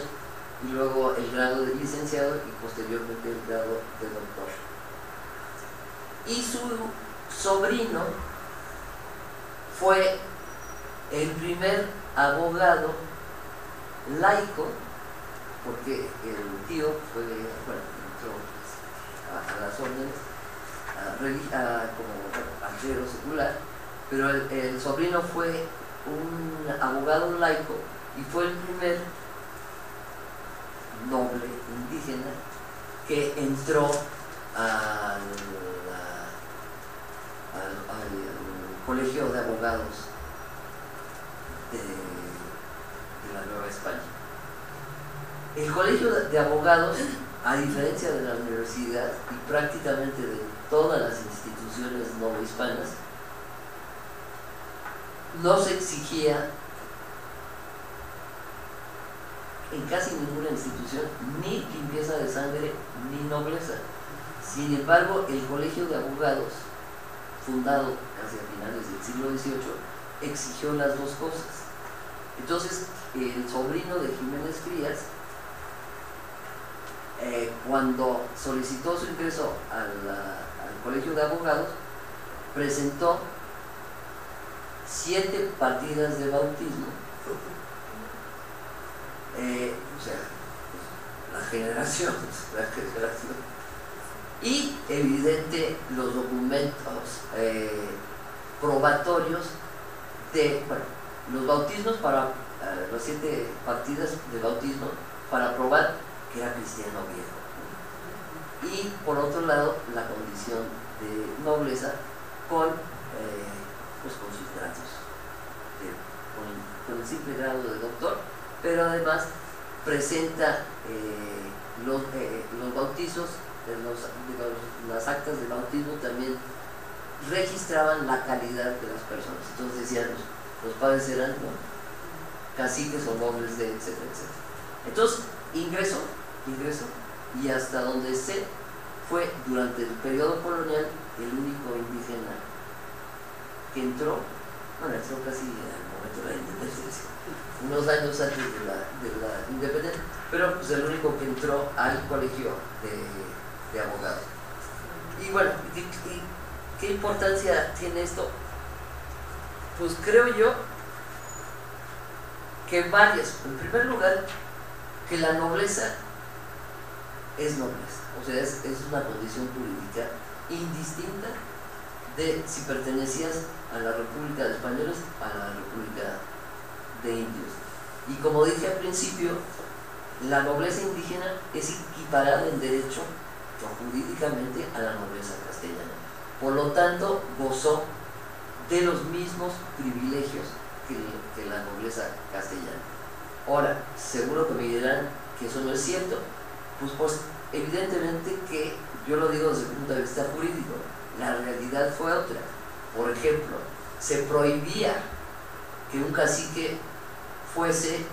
y luego el grado de licenciado y posteriormente el grado de doctor. Y su sobrino fue el primer abogado laico, porque el tío fue, entró a las órdenes como archero secular, pero el sobrino fue un abogado laico y fue el primer noble indígena que entró al colegio de abogados de la Nueva España. El colegio de abogados, a diferencia de la universidad y prácticamente de todas las instituciones novohispanas, no se exigía en casi ninguna institución ni limpieza de sangre ni nobleza. Sin embargo, el colegio de abogados, fundado casi a finales del siglo XVIII, exigió las dos cosas. Entonces, el sobrino de Jiménez Frías, cuando solicitó su ingreso al colegio de abogados, presentó 7 partidas de bautismo, o sea, la generación, y evidente los documentos probatorios de, bueno, los bautismos para las 7 partidas de bautismo para probar que era cristiano viejo, y por otro lado la condición de nobleza con sus grados, con el simple grado de doctor, pero además presenta los bautizos, las actas de bautismo también registraban la calidad de las personas. Entonces decían, los padres eran, ¿no?, caciques o nobles de etcétera, etcétera. Entonces ingresó, y hasta donde sé, fue durante el periodo colonial el único indígena que entró casi al momento de la independencia, unos años antes de la independencia, pero pues el único que entró al colegio de abogados. Y bueno, ¿qué importancia tiene esto? Pues creo yo que varias. En primer lugar, que la nobleza es nobleza, o sea, es una condición jurídica indistinta de si pertenecías a la República de Españoles, a la República de Indios. Y como dije al principio, la nobleza indígena es equiparada en derecho o jurídicamente a la nobleza castellana. Por lo tanto, gozó de los mismos privilegios que la nobleza castellana. Ahora, seguro que me dirán que eso no es cierto. Pues evidentemente que yo lo digo desde el punto de vista jurídico. La realidad fue otra. Por ejemplo, se prohibía que un cacique fuese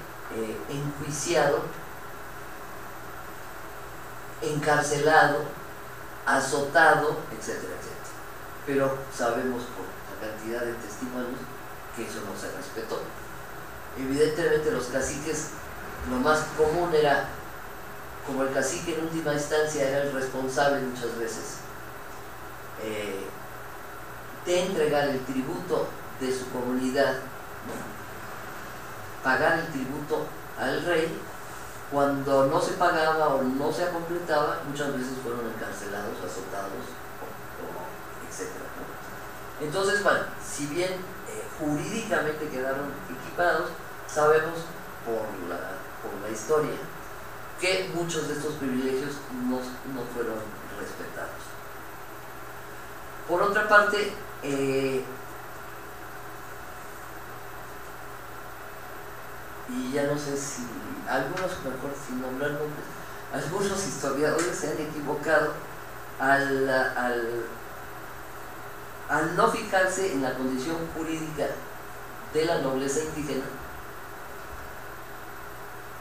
enjuiciado, encarcelado, azotado, etcétera, etcétera. Pero sabemos por la cantidad de testimonios que eso no se respetó. Evidentemente los caciques, lo más común era, como el cacique en última instancia era el responsable muchas veces de entregar el tributo de su comunidad, pagar el tributo al rey. Cuando no se pagaba o no se completaba, muchas veces fueron encarcelados, azotados, etcétera, ¿no? Entonces, bueno, si bien jurídicamente quedaron equiparados, sabemos por la historia que muchos de estos privilegios no fueron respetados. Por otra parte, y ya no sé si algunos, mejor sin nombrar nombres, algunos historiadores se han equivocado al no fijarse en la condición jurídica de la nobleza indígena,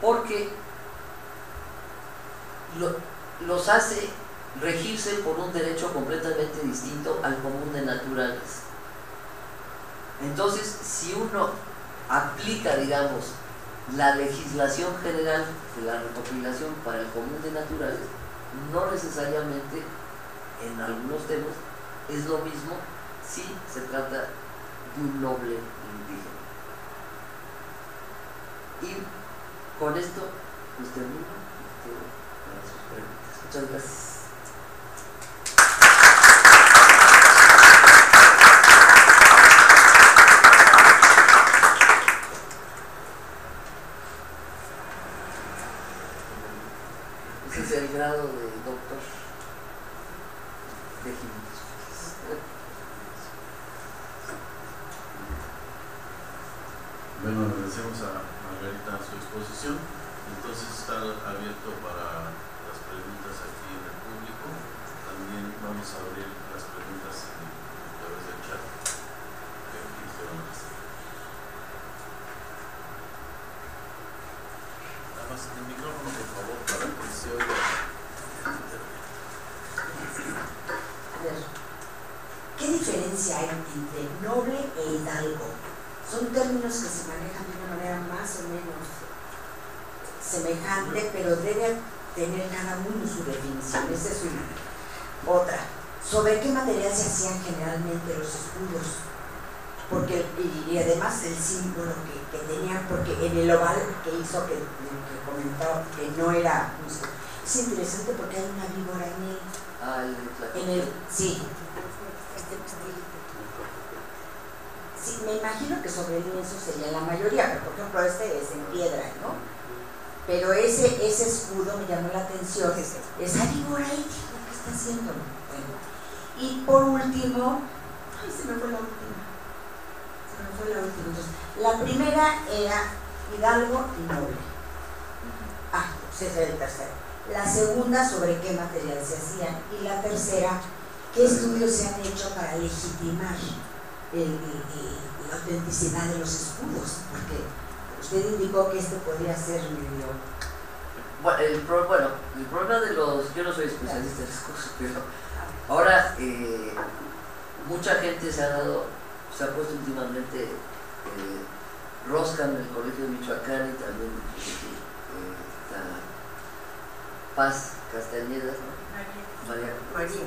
porque los hace regirse por un derecho completamente distinto al común de naturales. Entonces, si uno aplica, digamos, la legislación general de la recopilación para el común de naturales, no necesariamente en algunos temas es lo mismo si se trata de un noble indígena. Y con esto pues termino para sus preguntas. Muchas gracias. Déjenme. Bueno, agradecemos a Margarita su exposición. Entonces está abierto para las preguntas aquí en el público. También vamos a abrir las preguntas a través del chat que aquí se van a hacer. Nada más el micrófono, por favor, para que se oiga. ¿Qué diferencia hay entre noble e hidalgo? Son términos que se manejan de una manera más o menos semejante, pero debe tener cada uno su definición. Esa es una. Otra, ¿sobre qué material se hacían generalmente los escudos? Porque, y además el símbolo que tenían, porque en el oval que hizo, que comentaba que no era, no sé, es interesante porque hay una víbora en el sí. Sí, me imagino que sobre el lienzo sería la mayoría, pero por ejemplo este es en piedra, ¿no? Pero ese escudo me llamó la atención, esa víbora ahí, ¿qué está haciendo? Bueno. Y por último, ay, se me fue la última. Entonces, la primera era hidalgo y noble. Ese es el tercero. La segunda, sobre qué material se hacían. Y la tercera, qué estudios se han hecho para legitimar la autenticidad de los escudos, porque usted indicó que esto podría ser medio... Bueno, el problema de los... Yo no soy especialista en escudos, pero ahora mucha gente se ha puesto últimamente rosca en el Colegio de Michoacán y también Paz Castañeda, ¿no?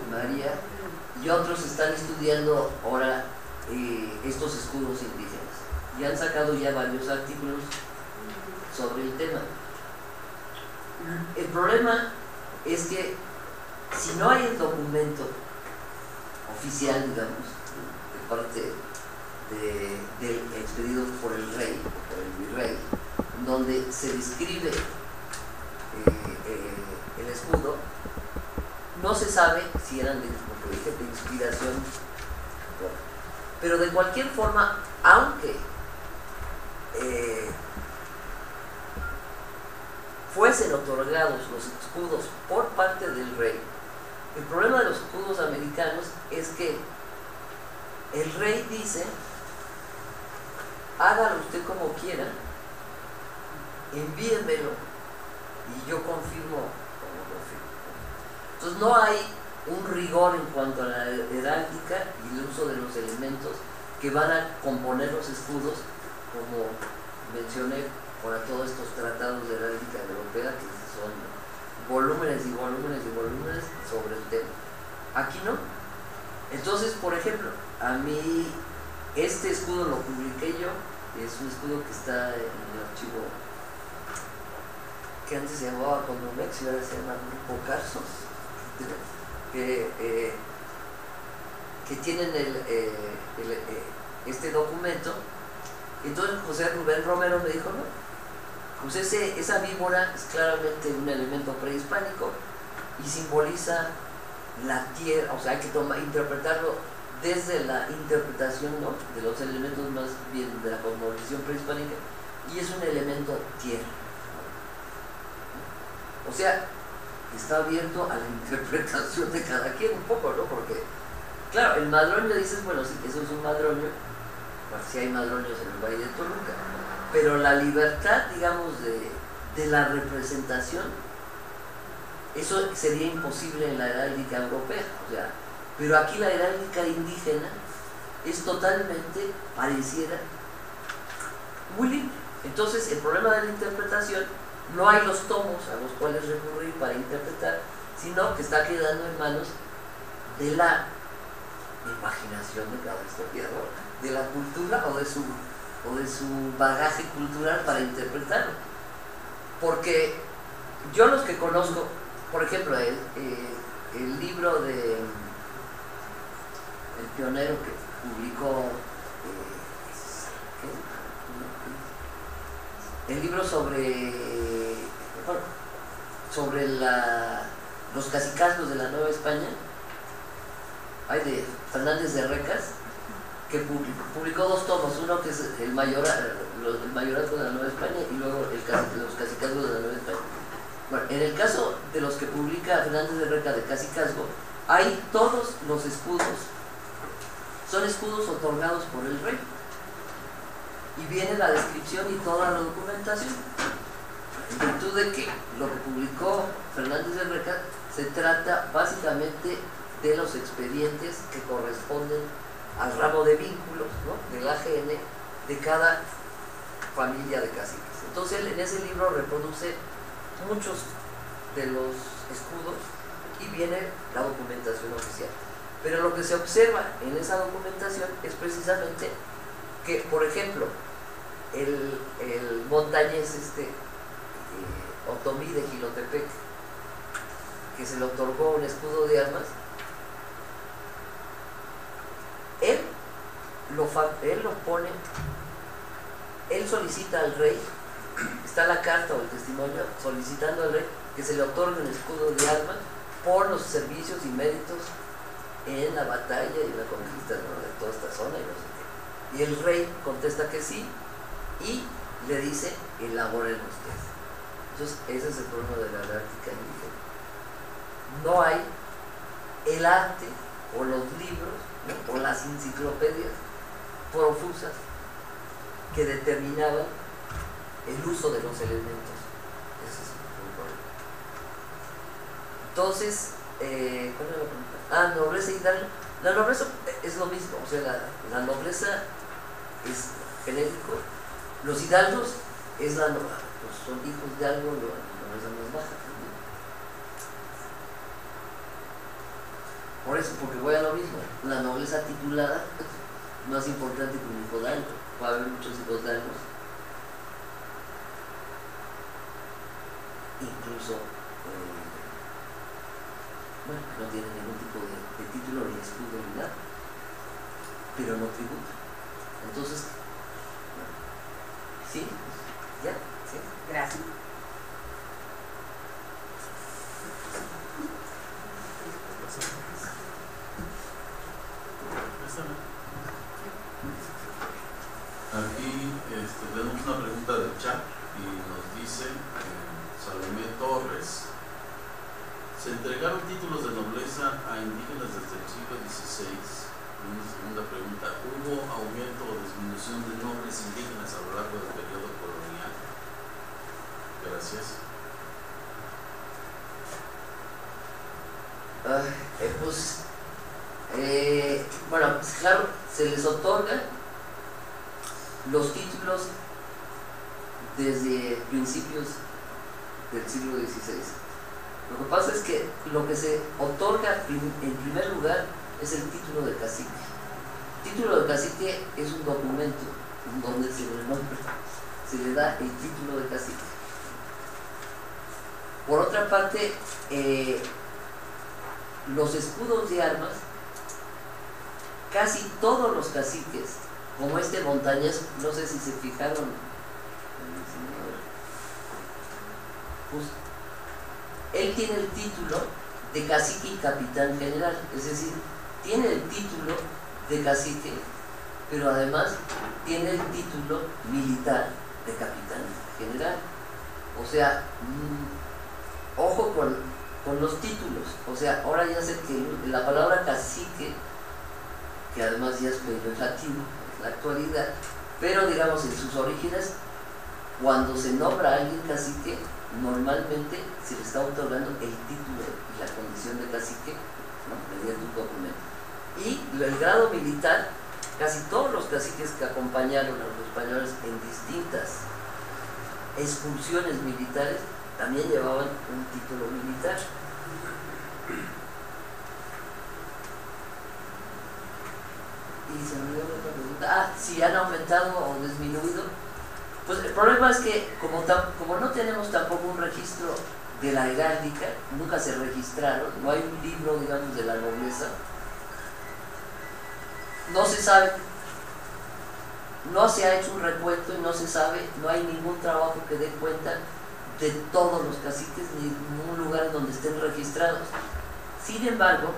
María, y otros están estudiando ahora estos escudos indígenas y han sacado ya varios artículos sobre el tema. El problema es que si no hay el documento oficial, digamos, de parte del expedido por el rey, por el virrey, donde se describe el escudo, no se sabe si eran de inspiración, pero de cualquier forma, aunque fuesen otorgados los escudos por parte del rey, el problema de los escudos americanos es que el rey dice: hágalo usted como quiera, envíemelo y yo confirmo como confirmo. Entonces no hay un rigor en cuanto a la heráldica y el uso de los elementos que van a componer los escudos, como mencioné, para todos estos tratados de heráldica europea, que son volúmenes y volúmenes y volúmenes sobre el tema. Aquí no. Entonces, por ejemplo, a mí este escudo lo publiqué yo, es un escudo que está en el archivo que antes se llamaba Condomex y ahora se llama Grupo Carsos, que tienen este documento. Entonces José Rubén Romero me dijo: no, pues esa víbora es claramente un elemento prehispánico y simboliza la tierra, o sea, hay que interpretarlo desde la interpretación, ¿no?, de los elementos más bien de la cosmovisión prehispánica, y es un elemento tierra. O sea, está abierto a la interpretación de cada quien un poco, ¿no? Porque, claro, el madroño dices, bueno, sí, eso es un madroño, bueno, sí hay madroños en el Valle de Toluca, pero la libertad, digamos, de la representación, eso sería imposible en la heráldica europea, o sea, pero aquí la heráldica indígena es totalmente, pareciera, muy libre. Entonces, el problema de la interpretación, no hay los tomos a los cuales recurrir para interpretar, sino que está quedando en manos de la imaginación de cada historiador, de la cultura o de su bagaje cultural para interpretarlo. Porque yo los que conozco, por ejemplo, el libro de el pionero que publicó el libro sobre los cacicazgos de la Nueva España, hay de Fernández de Recas, que publicó 2 tomos, uno que es el mayorazgo de la Nueva España y luego los cacicazgos de la Nueva España. Bueno, en el caso de los que publica Fernández de Recas de cacicazgo, hay todos los escudos, son escudos otorgados por el rey. Y viene la descripción y toda la documentación. En virtud de que lo que publicó Fernández de Recas se trata básicamente de los expedientes que corresponden al ramo de vínculos, ¿no?, del AGN de cada familia de caciques. Entonces él en ese libro reproduce muchos de los escudos y viene la documentación oficial. Pero lo que se observa en esa documentación es precisamente que, por ejemplo, el montañés Otomí de Jilotepec, que se le otorgó un escudo de armas, él lo pone, él solicita al rey, está la carta o el testimonio solicitando al rey que se le otorgue un escudo de armas por los servicios y méritos en la batalla y en la conquista, ¿no?, de toda esta zona y no sé qué. Y el rey contesta que sí y le dice: elaboren ustedes. Entonces ese es el problema de la heráldica indígena. No hay el arte o los libros, ¿no?, o las enciclopedias profusas que determinaban el uso de los elementos. Ese es un problema. Entonces, ¿cuál era la pregunta? Nobleza y hidalgo. La nobleza es lo mismo, o sea, la nobleza es genérico. Los hidalgos es la nobleza, pues son hijos de algo, la nobleza más baja también. Por eso, porque voy a lo mismo, la nobleza titulada es más importante que un hijo de algo. Va a haber muchos hijos de algo, incluso bueno, no tienen ningún tipo de título ni escudo ni nada, pero no tributan. Entonces, bueno, ¿sí? ¿Ya? ¿Sí? Gracias. Aquí tenemos una pregunta del chat y nos dice Salomé Torres: ¿se entregaron títulos de nobleza a indígenas desde el siglo XVI? Una segunda pregunta: ¿hubo aumento o disminución de nobles indígenas a lo largo del periodo colonial? Gracias. Bueno, pues claro, se les otorgan los títulos desde principios del siglo XVI. Lo que pasa es que lo que se otorga en primer lugar es el título de cacique. El título de cacique es un documento donde se le nombra, se le da el título de cacique. Por otra parte, los escudos de armas, casi todos los caciques, como este Montañés, no sé si se fijaron, pues, él tiene el título de cacique y capitán general, es decir, tiene el título de cacique, pero además tiene el título militar de capitán general. O sea, ojo con los títulos. O sea, ahora ya sé que la palabra cacique, que además ya es peyorativo en la actualidad, pero digamos en sus orígenes, cuando se nombra a alguien cacique, normalmente se le está otorgando el título y la condición de cacique, ¿no?, mediante un documento. Y el grado militar, casi todos los caciques que acompañaron a los españoles en distintas excursiones militares también llevaban un título militar. Y se me dio otra pregunta. Si han aumentado o disminuido. Pues el problema es que como no tenemos tampoco un registro de la heráldica, nunca se registraron, no hay un libro, digamos, de la nobleza, no se sabe, no se ha hecho un recuento y no se sabe, no hay ningún trabajo que dé cuenta de todos los caciques ni ningún lugar donde estén registrados. Sin embargo,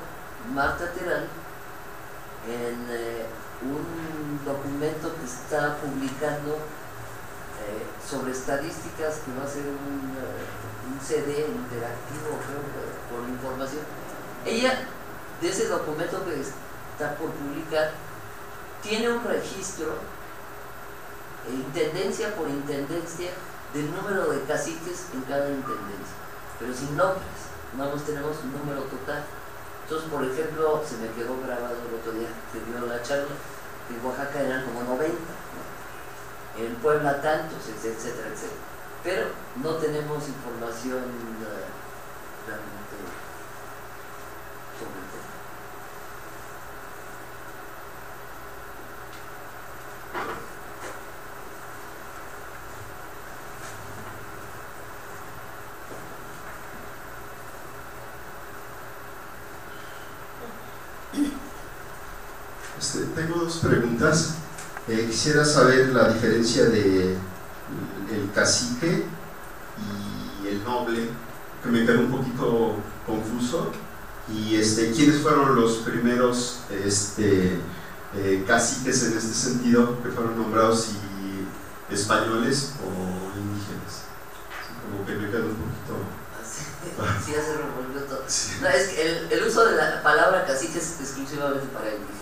Marta Terán en un documento que está publicando sobre estadísticas, que va a ser un CD interactivo, creo, por información. Ella, de ese documento que está por publicar, tiene un registro, intendencia por intendencia, del número de caciques en cada intendencia, pero sin nombres, nada más tenemos un número total. Entonces, por ejemplo, se me quedó grabado el otro día que dio la charla, que en Oaxaca eran como 90, ¿no? En Puebla tantos, etcétera, etcétera. Pero no tenemos información realmente sobre el tema. Tengo dos preguntas. Quisiera saber la diferencia de el cacique y el noble, que me quedó un poquito confuso. Y quiénes fueron los primeros caciques en este sentido, que fueron nombrados, y españoles o indígenas. Así como que me quedó un poquito. Sí, ya se revolvió todo. Sí. No, es que el uso de la palabra cacique es exclusivamente para indígenas.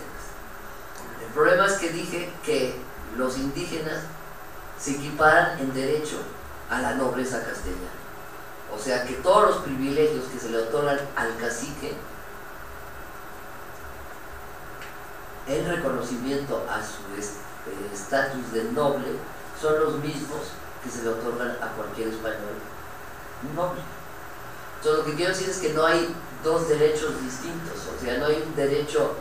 El problema es que dije que los indígenas se equiparan en derecho a la nobleza castellana. O sea que todos los privilegios que se le otorgan al cacique en reconocimiento a su estatus de noble son los mismos que se le otorgan a cualquier español noble. Entonces, lo que quiero decir es que no hay dos derechos distintos, o sea, no hay un derecho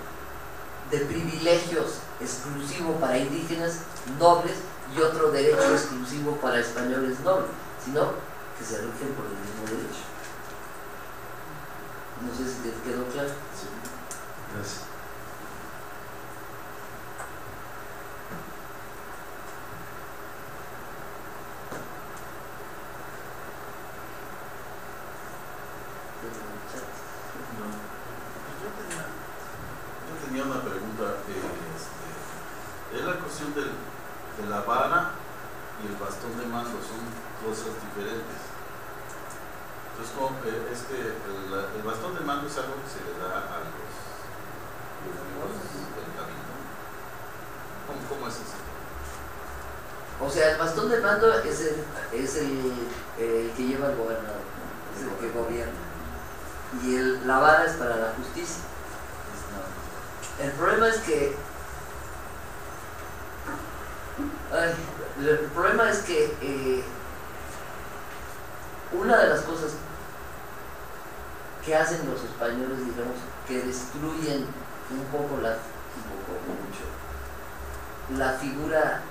de privilegios exclusivo para indígenas nobles y otro derecho exclusivo para españoles nobles, sino que se rigen por el mismo derecho. No sé si te quedó claro. Sí. Gracias. Yo tenía una pregunta. Es la cuestión de la vara y el bastón de mando, son cosas diferentes. Entonces, el bastón de mando es algo que se le da a los miembros del cabildo. ¿Cómo es eso? O sea, el bastón de mando es el que lleva el gobernador, ¿no? Es el que gobierna. Y la vara es para la justicia. El problema es que una de las cosas que hacen los españoles, digamos, que destruyen un poco mucho la figura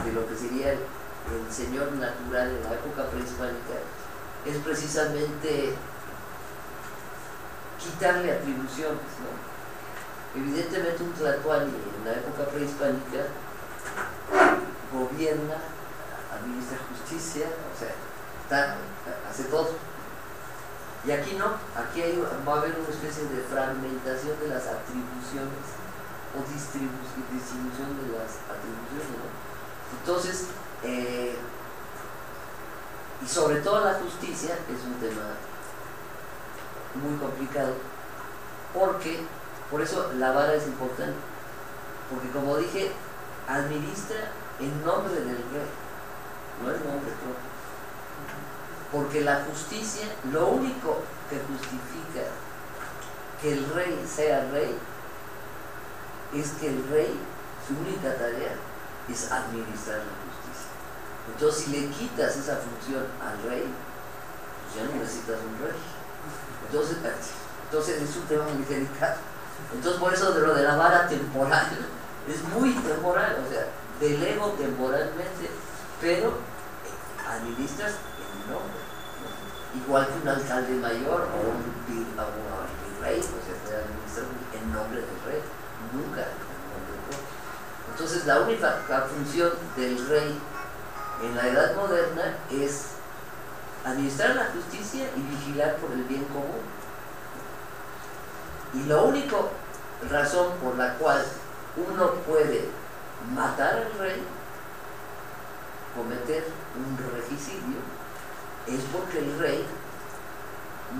de lo que sería el señor natural en la época prehispánica, es precisamente quitarle atribuciones, ¿no? Evidentemente un tlatoani en la época prehispánica gobierna, administra justicia, o sea, hace todo. Y aquí no, aquí va a haber una especie de fragmentación de las atribuciones o distribución de las atribuciones, ¿no? Entonces, y sobre todo la justicia es un tema muy complicado, porque por eso la vara es importante, porque como dije, administra en nombre del rey, no en nombre propio. Porque la justicia, lo único que justifica que el rey sea rey, es que el rey, su única tarea es administrar la justicia. Entonces, si le quitas esa función al rey, pues ya no necesitas un rey. Entonces es un tema muy delicado. Entonces, por eso de lo de la vara temporal es muy temporal, o sea, delego temporalmente, pero administras en nombre, ¿no? Igual que un alcalde mayor o un virrey, o sea, puede administrar en nombre del rey, nunca en nombre del rey. Entonces, la única función del rey en la edad moderna es administrar la justicia y vigilar por el bien común. Y lo único razón por la cual uno puede matar al rey, cometer un regicidio, es porque el rey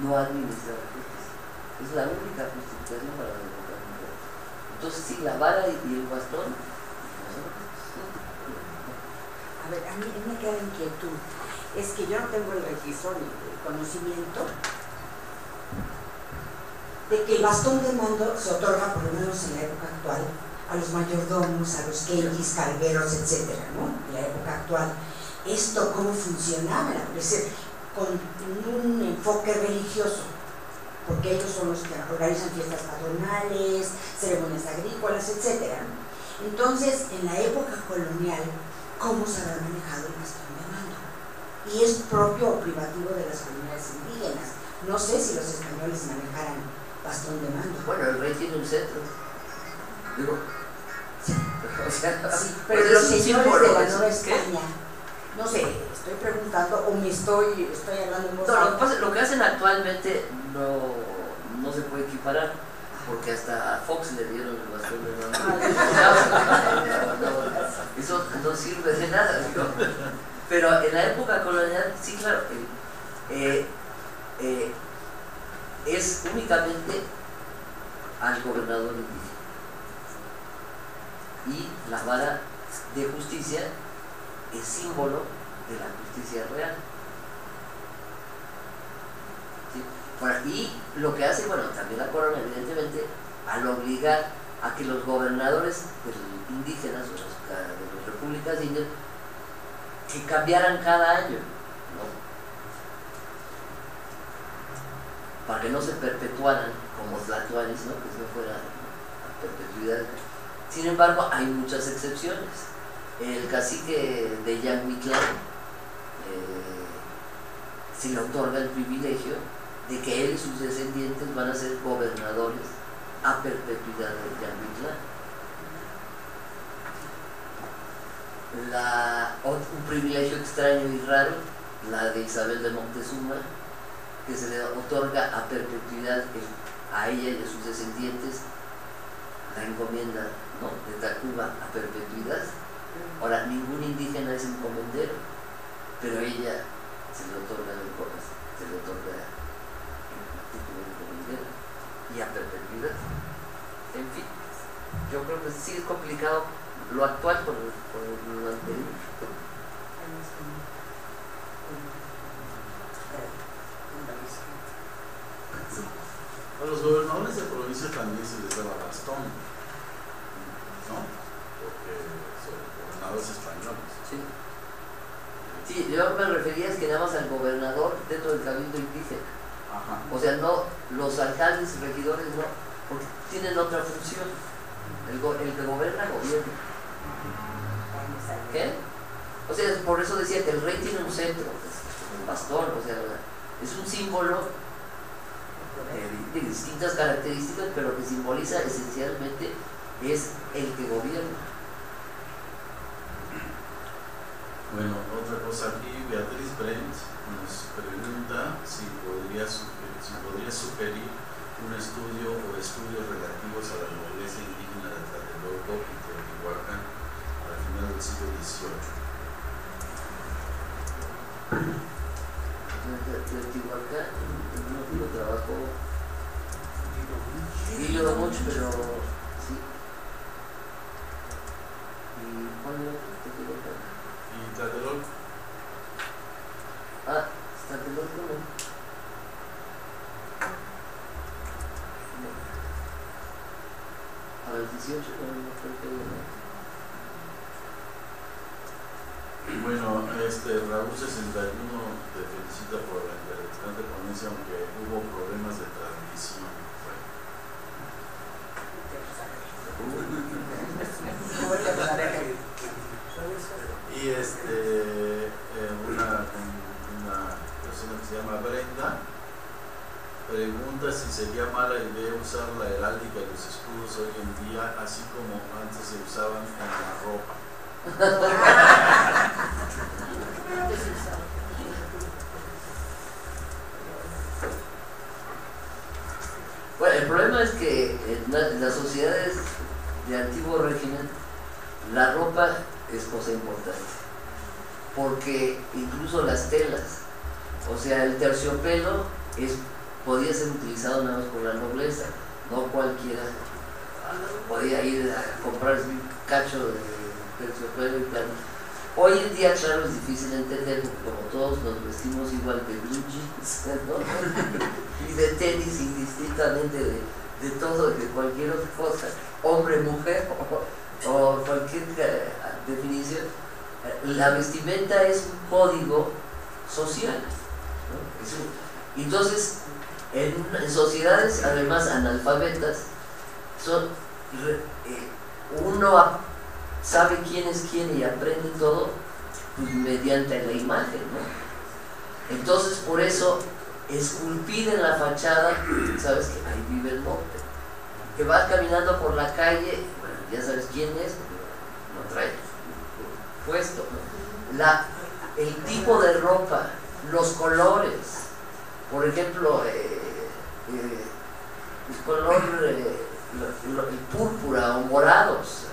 no administra la justicia. Es la única justificación para la democracia. Entonces, sí, la vara y el bastón. A ver, a mí me queda inquietud. Es que yo no tengo el registro ni el conocimiento de que el bastón de mando se otorga, por lo menos en la época actual, a los mayordomos, a los kenjis, cargueros, etcétera, ¿no? En la época actual. ¿Esto cómo funcionaba? Es decir, con un enfoque religioso, porque ellos son los que organizan fiestas patronales, ceremonias agrícolas, etcétera. Entonces, en la época colonial, ¿cómo se habrá manejado el bastón de mando? Y es propio o privativo de las comunidades indígenas. No sé si los españoles manejaran bastón de mando. Bueno, el rey tiene un cetro. Digo, Sí, o sea, sí, pero pues los es un señores símbolo, de la ¿es Nueva qué? España, no sé, estoy preguntando o me estoy hablando en voz No, alta. lo que hacen actualmente no se puede equiparar, porque hasta a Fox le dieron el bastón de mando. Eso no sirve de nada, digo. Pero en la época colonial, sí, claro, es únicamente al gobernador indígena. Y la vara de justicia es símbolo de la justicia real. ¿Sí? Bueno, y lo que hace, bueno, también la corona, evidentemente, al obligar a que los gobernadores indígenas o de las repúblicas indias que cambiaran cada año, ¿no? Para que no se perpetuaran como Tlatuanis, ¿no? Que no fuera a perpetuidad. Sin embargo, hay muchas excepciones. El cacique de Yanguitlán se le otorga el privilegio de que él y sus descendientes van a ser gobernadores a perpetuidad de Yanguitlán. Un privilegio extraño y raro, la de Isabel de Moctezuma, que se le otorga a perpetuidad a ella y a sus descendientes la encomienda, ¿no?, de Tacuba a perpetuidad. Ahora, ningún indígena es encomendero, pero ella se le otorga el título de encomendero y a perpetuidad. En fin, yo creo que sí es complicado lo actual con lo anterior. A los gobernadores de provincia también se les daba bastón, ¿no? Porque son gobernadores españoles. Sí. Sí, yo me refería que nada más al gobernador dentro del cabildo indígena. Ajá. O sea, no, los alcaldes y regidores no, porque tienen otra función. El que gobierna. ¿Qué? O sea, por eso decía que el rey tiene un cetro, un bastón, o sea, es un símbolo de distintas características, pero que simboliza esencialmente es el que gobierna. Bueno, otra cosa aquí, Beatriz Brent nos pregunta si podría sugerir un estudio o estudios relativos a la nobleza indígena de Tlatelolco y Teotihuacán al final del siglo XVIII. Teotihuacán no trabajó y lloró mucho, pero sí. ¿Y cuándo era Teotihuacán? ¿Y Tlatelolco? Tlatelolco no. A los 18 no creo que no. Bueno, Raúl 61 te felicita por la interesante ponencia, aunque hubo problemas de transmisión. Y una persona que se llama Brenda pregunta si sería mala idea usar la heráldica de los escudos hoy en día, así como antes se usaban en la ropa. Bueno, el problema es que que en las sociedades de antiguo régimen la ropa es cosa importante, porque incluso las telas, o sea, el terciopelo podía ser utilizado nada más por la nobleza, no cualquiera podía ir a comprarse un cacho de terciopelo y plan. Hoy en día, claro, es difícil entender, porque como todos nos vestimos igual de blue jeans, ¿no? Y de tenis indistintamente de todo, de cualquier otra cosa, hombre, mujer o cualquier definición. La vestimenta es un código social, ¿no? Entonces, en sociedades además analfabetas, uno sabe quién es quién y aprende todo pues, mediante la imagen, ¿no? Entonces, por eso, esculpir en la fachada, sabes que ahí vive el norte, que vas caminando por la calle, bueno, ya sabes quién es, no trae puesto, ¿no? El tipo de ropa, los colores, por ejemplo, el color el púrpura o morados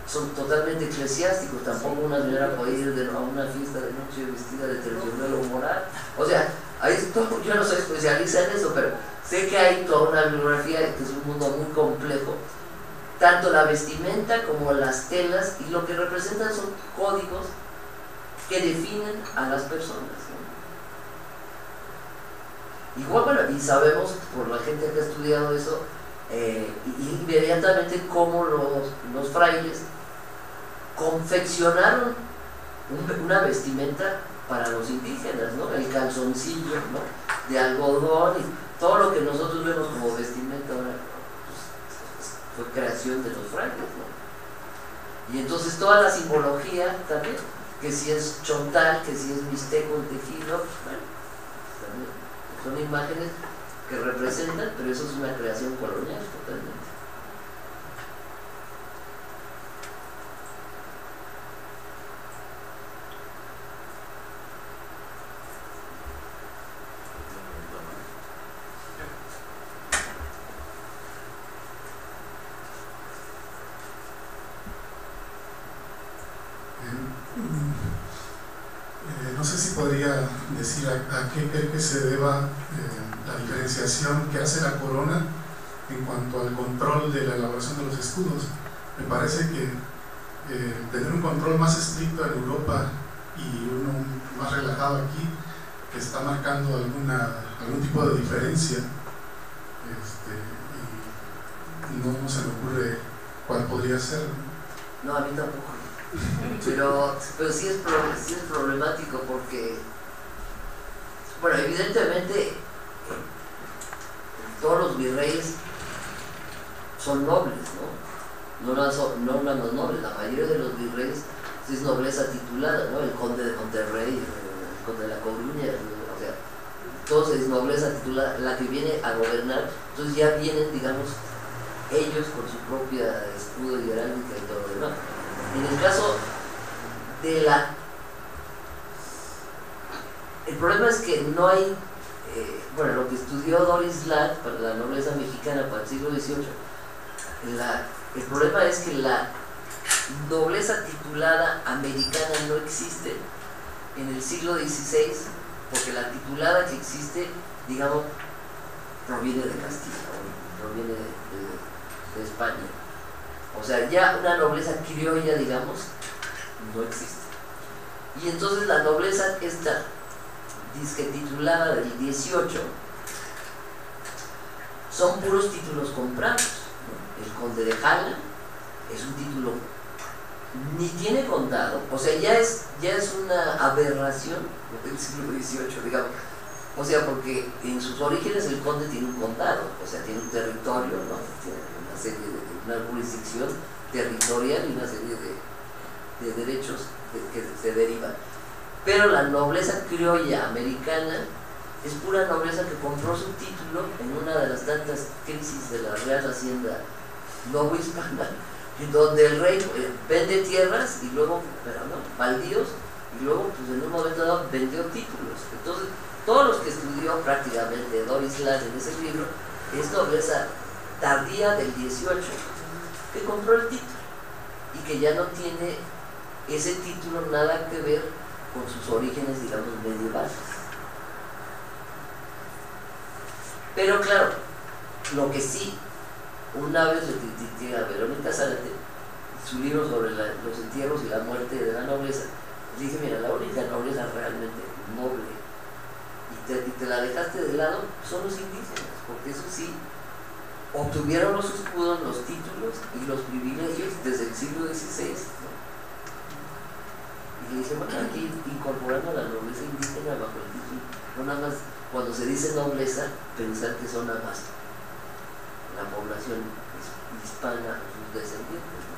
son totalmente eclesiásticos. Tampoco una señora puede ir a una fiesta de noche vestida de terciopelo morado. O sea, yo no soy especialista en eso, pero sé que hay toda una bibliografía que es un mundo muy complejo, tanto la vestimenta como las telas, y lo que representan son códigos que definen a las personas, ¿no? Igual, bueno, y sabemos por la gente que ha estudiado eso, inmediatamente cómo los frailes confeccionaron una vestimenta para los indígenas, ¿no? El calzoncillo, ¿no? De algodón y todo lo que nosotros vemos como vestimenta ahora, pues, fue creación de los frailes, ¿no? Y entonces toda la simbología también, que si es chontal, que si es mixteco el tejido, pues bueno, también son imágenes que representan, pero eso es una creación colonial totalmente. No sé si podría decir a qué cree que se deba la diferenciación que hace la corona en cuanto al control de la elaboración de los escudos. Me parece que tener un control más estricto en Europa y uno más relajado aquí, que está marcando algún tipo de diferencia, y no se me ocurre cuál podría ser. No, a mí tampoco. Pero sí es problemático porque, bueno, evidentemente todos los virreyes son nobles, ¿no? No nada más nobles, la mayoría de los virreyes es nobleza titulada, ¿no? El conde de Monterrey, el conde de La Coruña, o sea, todos es nobleza titulada, la que viene a gobernar. Entonces ya vienen, digamos, ellos con su propia escudo y heráldica y todo lo demás. En el caso de el problema es que no hay, bueno, lo que estudió Doris Ladd para la nobleza mexicana para el siglo XVIII, el problema es que la nobleza titulada americana no existe en el siglo XVI, porque la titulada que existe, digamos, proviene de Castilla, proviene de España. O sea, ya una nobleza criolla, digamos, no existe. Y entonces la nobleza esta disque titulada del 18 son puros títulos comprados, ¿no? El conde de Jala es un título, ni tiene condado, o sea, ya es una aberración del siglo XVIII, digamos. O sea, porque en sus orígenes el conde tiene un condado, o sea, tiene un territorio, ¿no? Tiene una serie de una jurisdicción territorial y una serie de derechos que se derivan. Pero la nobleza criolla americana es pura nobleza que compró su título en una de las tantas crisis de la Real Hacienda novohispana, en donde el rey vende tierras y luego, baldíos, y luego pues en un momento dado vendió títulos. Entonces, todos los que estudió prácticamente Doris Ladd en ese libro, es nobleza tardía del 18 que compró el título y que ya no tiene ese título nada que ver con sus orígenes, digamos, medievales. Pero claro, lo que sí, una vez le critiqué a Verónica Zárate, su libro sobre los entierros y la muerte de la nobleza, le dije, mira, la única nobleza realmente noble y te la dejaste de lado son los indígenas, porque eso sí, obtuvieron los escudos, los títulos y los privilegios desde el siglo XVI, ¿no? Y le dije, bueno, aquí incorporando a la nobleza indígena bajo el título, no nada más cuando se dice nobleza, pensar que son nada más la población hispana, sus descendientes, ¿no?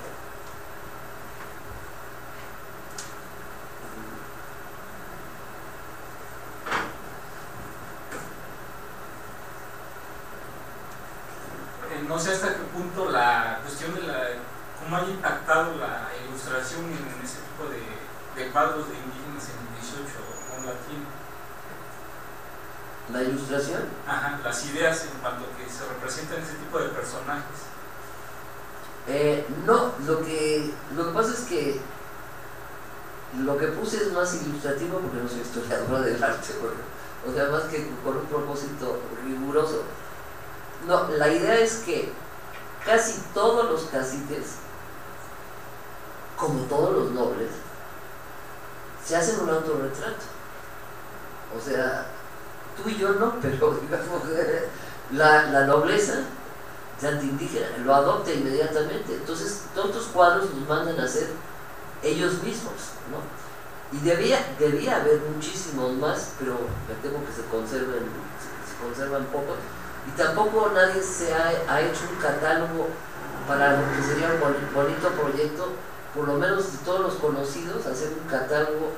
No sé hasta qué punto la cuestión de cómo ha impactado la ilustración en ese tipo de cuadros de indígenas en el 18 no latino. ¿La ilustración? Ajá, las ideas en cuanto a que se representan ese tipo de personajes. No, lo que pasa es que lo que puse es más ilustrativo porque no soy historiadora del arte, o sea, más que con un propósito riguroso. No, la idea es que casi todos los caciques, como todos los nobles, se hacen un autorretrato. O sea, tú y yo no, pero digamos, la nobleza de antiindígena lo adopta inmediatamente. Entonces, todos los cuadros los mandan a hacer ellos mismos, ¿no? Y debía haber muchísimos más, pero me temo que se conservan pocos. Y tampoco nadie se ha hecho un catálogo para lo que sería un bonito proyecto, por lo menos de todos los conocidos, hacer un catálogo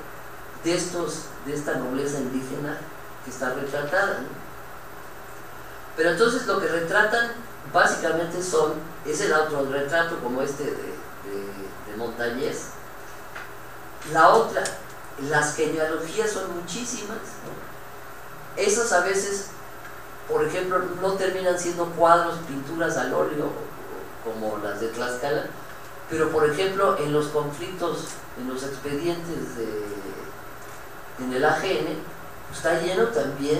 de esta nobleza indígena que está retratada, ¿no? Pero entonces lo que retratan básicamente es el autorretrato como este de Montañés. La otra, las genealogías son muchísimas, ¿no? Esas a veces, por ejemplo, no terminan siendo cuadros, pinturas al óleo como las de Tlaxcala, pero por ejemplo en los conflictos, en los expedientes en el AGN, está lleno también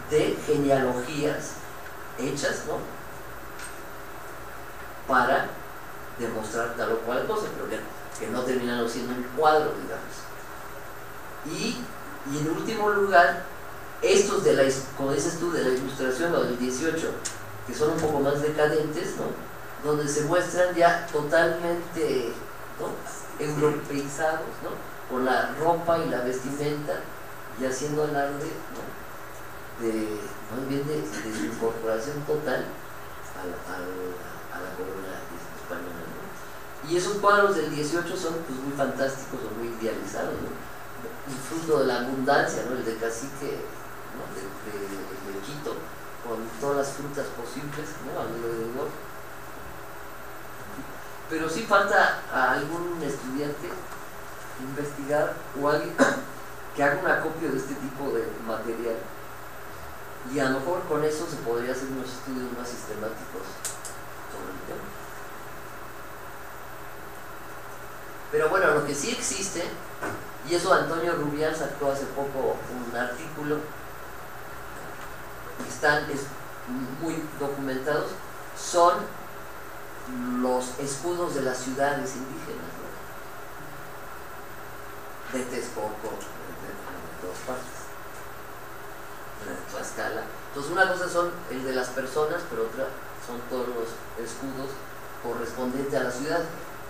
de genealogías hechas, ¿no?, para demostrar tal o cual cosa, pero que no terminan siendo un cuadro, digamos. Y en último lugar, estos como dices tú, de la ilustración o del 18, que son un poco más decadentes, ¿no?, donde se muestran ya totalmente, ¿no?, europeizados, ¿no?, con la ropa y la vestimenta y haciendo alarde, ¿no?, más bien de su incorporación total a la corona española, ¿no? Y esos cuadros del 18 son pues muy fantásticos o muy idealizados, ¿no? El fruto de la abundancia, ¿no?, el de cacique, ¿no?, de Quito, con todas las frutas posibles, ¿no?, alrededor. Pero sí falta a algún estudiante investigar o alguien que haga un acopio de este tipo de material, y a lo mejor con eso se podría hacer unos estudios más sistemáticos sobre el tema. Pero bueno, lo que sí existe, y eso Antonio Rubial sacó hace poco un artículo, están muy documentados, son los escudos de las ciudades indígenas, ¿no?, de Texcoco, de todas partes, de Tlaxcala. Entonces una cosa son el de las personas, pero otra son todos los escudos correspondientes a la ciudad,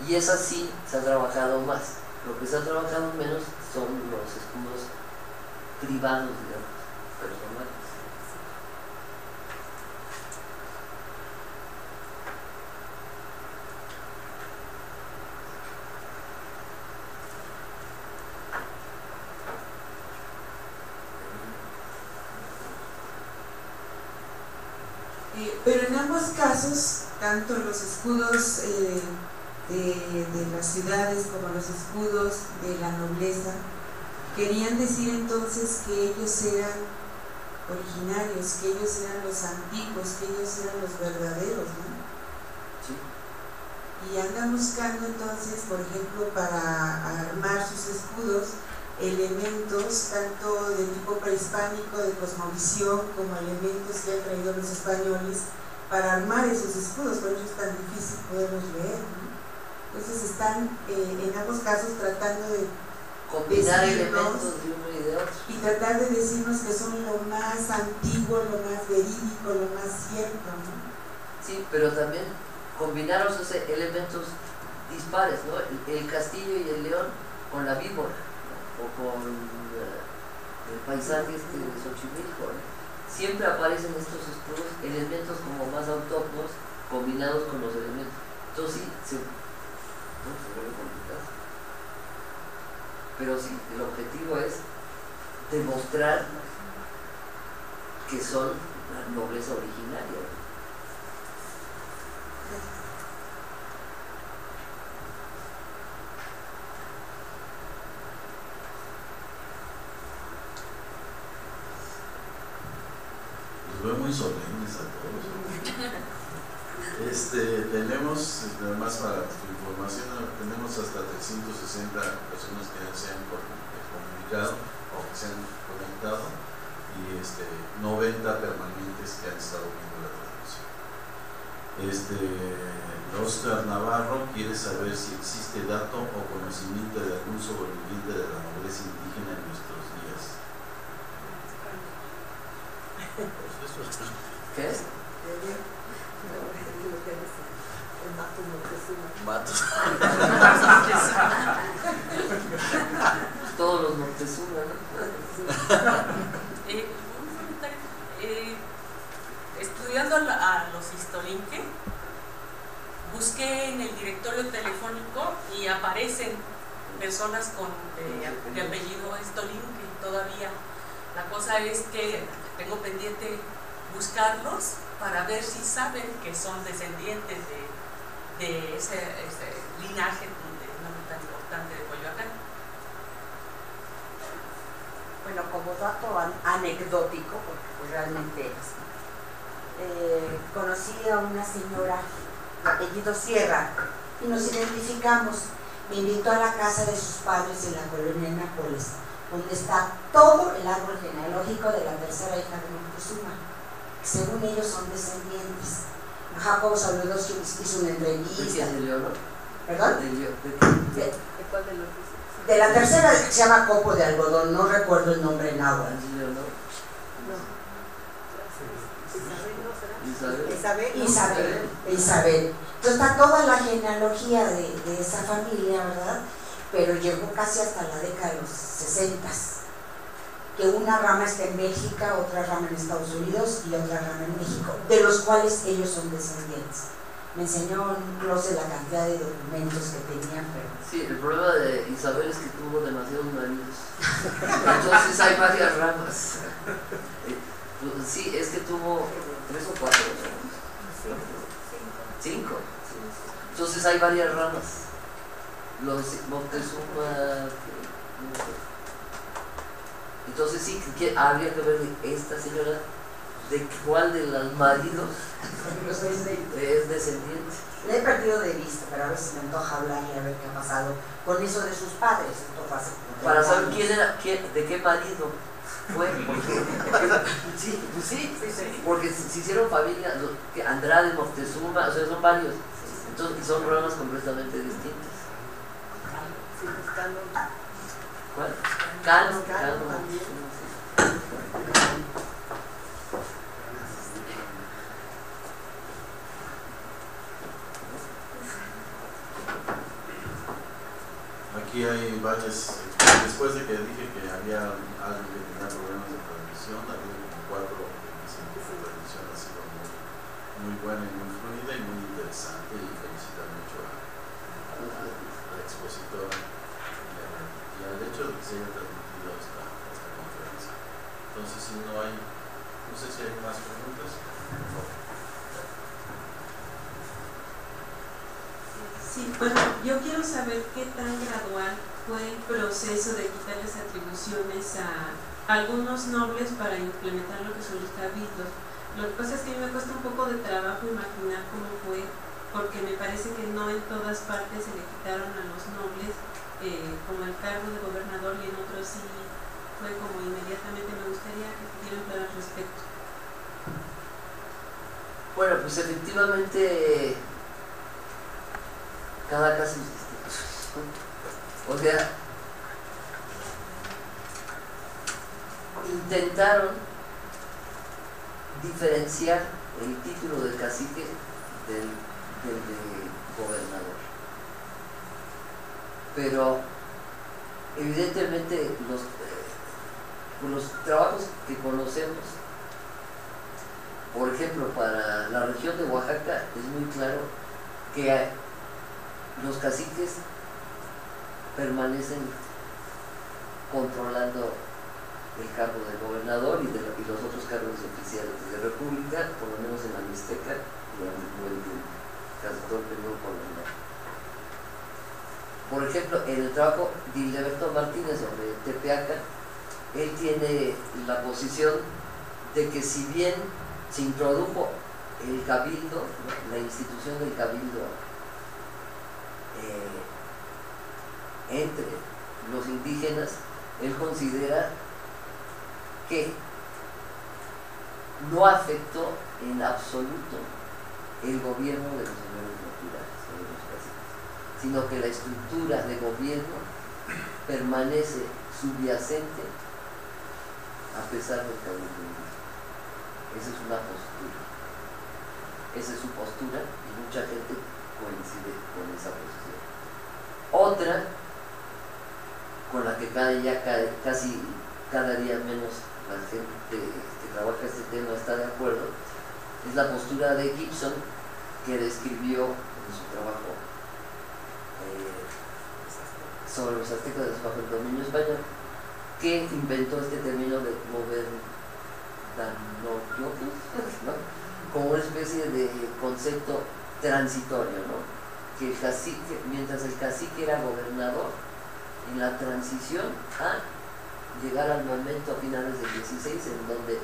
y esas sí se ha trabajado más. Lo que se ha trabajado menos son los escudos privados, digamos, personales. Pero en ambos casos, tanto los escudos de las ciudades como los escudos de la nobleza, querían decir entonces que ellos eran originarios, que ellos eran los antiguos, que ellos eran los verdaderos, ¿no? Sí. Y andan buscando entonces, por ejemplo, para armar sus escudos, elementos tanto de tipo prehispánico, de cosmovisión, como elementos que han traído los españoles para armar esos escudos, por eso es tan difícil poderlos leer, ¿no? Entonces están en ambos casos tratando de combinar decirnos, elementos de uno y de otro. y tratar de decirnos que son lo más antiguo, lo más verídico, lo más cierto, ¿no? Sí, pero también combinar esos elementos dispares, ¿no? El castillo y el león con la víbora, ¿no? O con el paisaje de Xochimilco, ¿no? Siempre aparecen estos escudos elementos como más autóctonos combinados con los elementos. Entonces sí, se vuelve complicado. Pero sí, el objetivo es demostrar que son la nobleza originaria, ¿no? Los veo muy solemnes a todos. Tenemos, nada más para tu información, tenemos hasta 360 personas que se han comunicado o que se han conectado y 90 permanentes que han estado viendo la transmisión. Oscar Navarro quiere saber si existe dato o conocimiento de algún sobreviviente de la nobleza indígena en nuestros días. ¿Qué es? Matos. Todos los Moctezuma, ¿no? Estudiando a los Istolinque, busqué en el directorio telefónico y aparecen personas con de apellido Istolinque todavía. La cosa es que tengo pendiente buscarlos para ver si saben que son descendientes de ese linaje tan importante de Coyoacán. Bueno, como dato anecdótico, porque pues realmente es, conocí a una señora de apellido Sierra y nos identificamos. Me invitó a la casa de sus padres en la colonia Nápoles, donde está todo el árbol genealógico de la tercera hija de Moctezuma. Según ellos son descendientes. Jacobo Saludos hizo una entrevista. ¿De León? ¿Perdón? ¿De cuál de los dos? De la tercera que se llama Copo de Algodón, no recuerdo el nombre en agua. Isabel. Entonces está toda la genealogía de esa familia, ¿verdad? Pero llegó casi hasta la década de los 60, que una rama está en Bélgica, otra rama en Estados Unidos y otra rama en México, de los cuales ellos son descendientes. Me enseñó en un closet la cantidad de documentos que tenían, pero... Sí, el problema de Isabel es que tuvo demasiados maridos. Entonces hay varias ramas. Sí, es que tuvo 3 o 4, ¿no? 5. Entonces hay varias ramas. Los Moctezuma... Entonces sí, que habría que ver de esta señora de cuál de los maridos es descendiente. Le he perdido de vista, pero a veces me antoja hablar y a ver qué ha pasado con eso de sus padres. Para saber quién era, de qué marido fue. Sí, pues sí, porque se hicieron familia, Andrade, Moctezuma, o sea, son varios. Entonces son ramas completamente distintas. ¿Cuál? Cano también. Aquí hay varias, después de que dije que había alguien que tenía problemas de transmisión, había como 4 que dicen que la transmisión ha sido muy buena y muy fluida y muy interesante, y felicitar mucho a la expositora y al hecho de que se haya transmitido esta conferencia. Entonces, si no hay, no sé si hay más preguntas. Sí, bueno, yo quiero saber qué tan gradual fue el proceso de quitarles atribuciones algunos nobles para implementar lo que son los cabildos. Lo que pasa es que a mí me cuesta un poco de trabajo imaginar cómo fue, porque me parece que no en todas partes se le quitaron a los nobles como el cargo de gobernador, y en otros sí fue como inmediatamente. Me gustaría que pudieran hablar al respecto. Bueno, pues efectivamente cada caso es distinto. O sea, intentaron diferenciar el título de cacique del de gobernador, pero evidentemente los trabajos que conocemos, por ejemplo, para la región de Oaxaca, es muy claro que los caciques permanecen controlando el cargo de gobernador y los otros cargos oficiales de la República, por lo menos en la Mixteca, durante casi todo el periodo colonial. Por ejemplo, en el trabajo de Hildeberto Martínez sobre Tepeaca, él tiene la posición de que si bien se introdujo el cabildo, ¿no?, la institución del cabildo entre los indígenas, él considera que no afectó en absoluto el gobierno de los señores naturales, de los caciques, sino que la estructura de gobierno permanece subyacente a pesar del cabildo indígena. Esa es una postura, esa es su postura, y mucha gente coincide con esa posición. Otra, con la que casi cada día menos la gente que trabaja este tema está de acuerdo, es la postura de Gibson, que describió en su trabajo sobre los aztecas bajo el dominio español, que inventó este término de ¿no?, como una especie de concepto transitorio, ¿no?, que el cacique, mientras el cacique era gobernador, en la transición a llegar al momento a finales del 16 en donde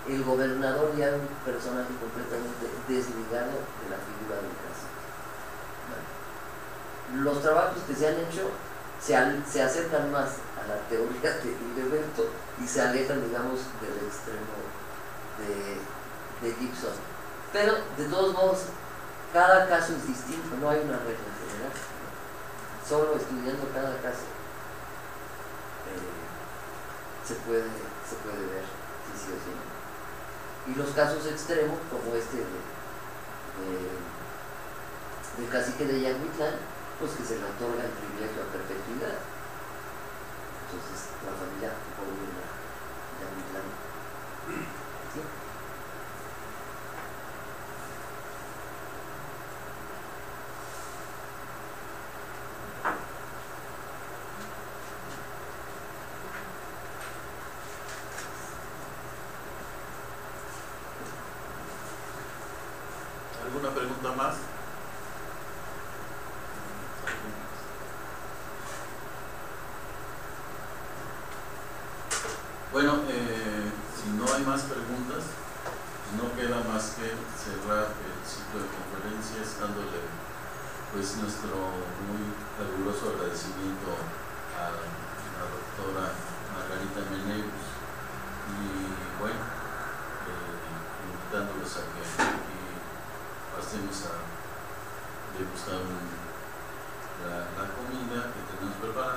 el gobernador ya era un personaje completamente desligado de la figura del cacique. Bueno, los trabajos que se han hecho se acercan más a la teoría de Hildeberto y se alejan, digamos, del extremo de Gibson. Pero, de todos modos, cada caso es distinto, no hay una regla general. Solo estudiando cada caso se puede ver si sí o si no. Y los casos extremos, como este del cacique de Yanguitlán, pues que se le otorga el privilegio a perpetuidad. Entonces la familia gobierna Yanguitlán. ¿Sí? ¿Alguna pregunta más? Bueno, si no hay más preguntas, pues no queda más que cerrar el ciclo de conferencias dándole pues nuestro muy caluroso agradecimiento a la doctora Margarita Meneus y bueno, invitándolos a que pasemos a degustar la comida que tenemos preparada.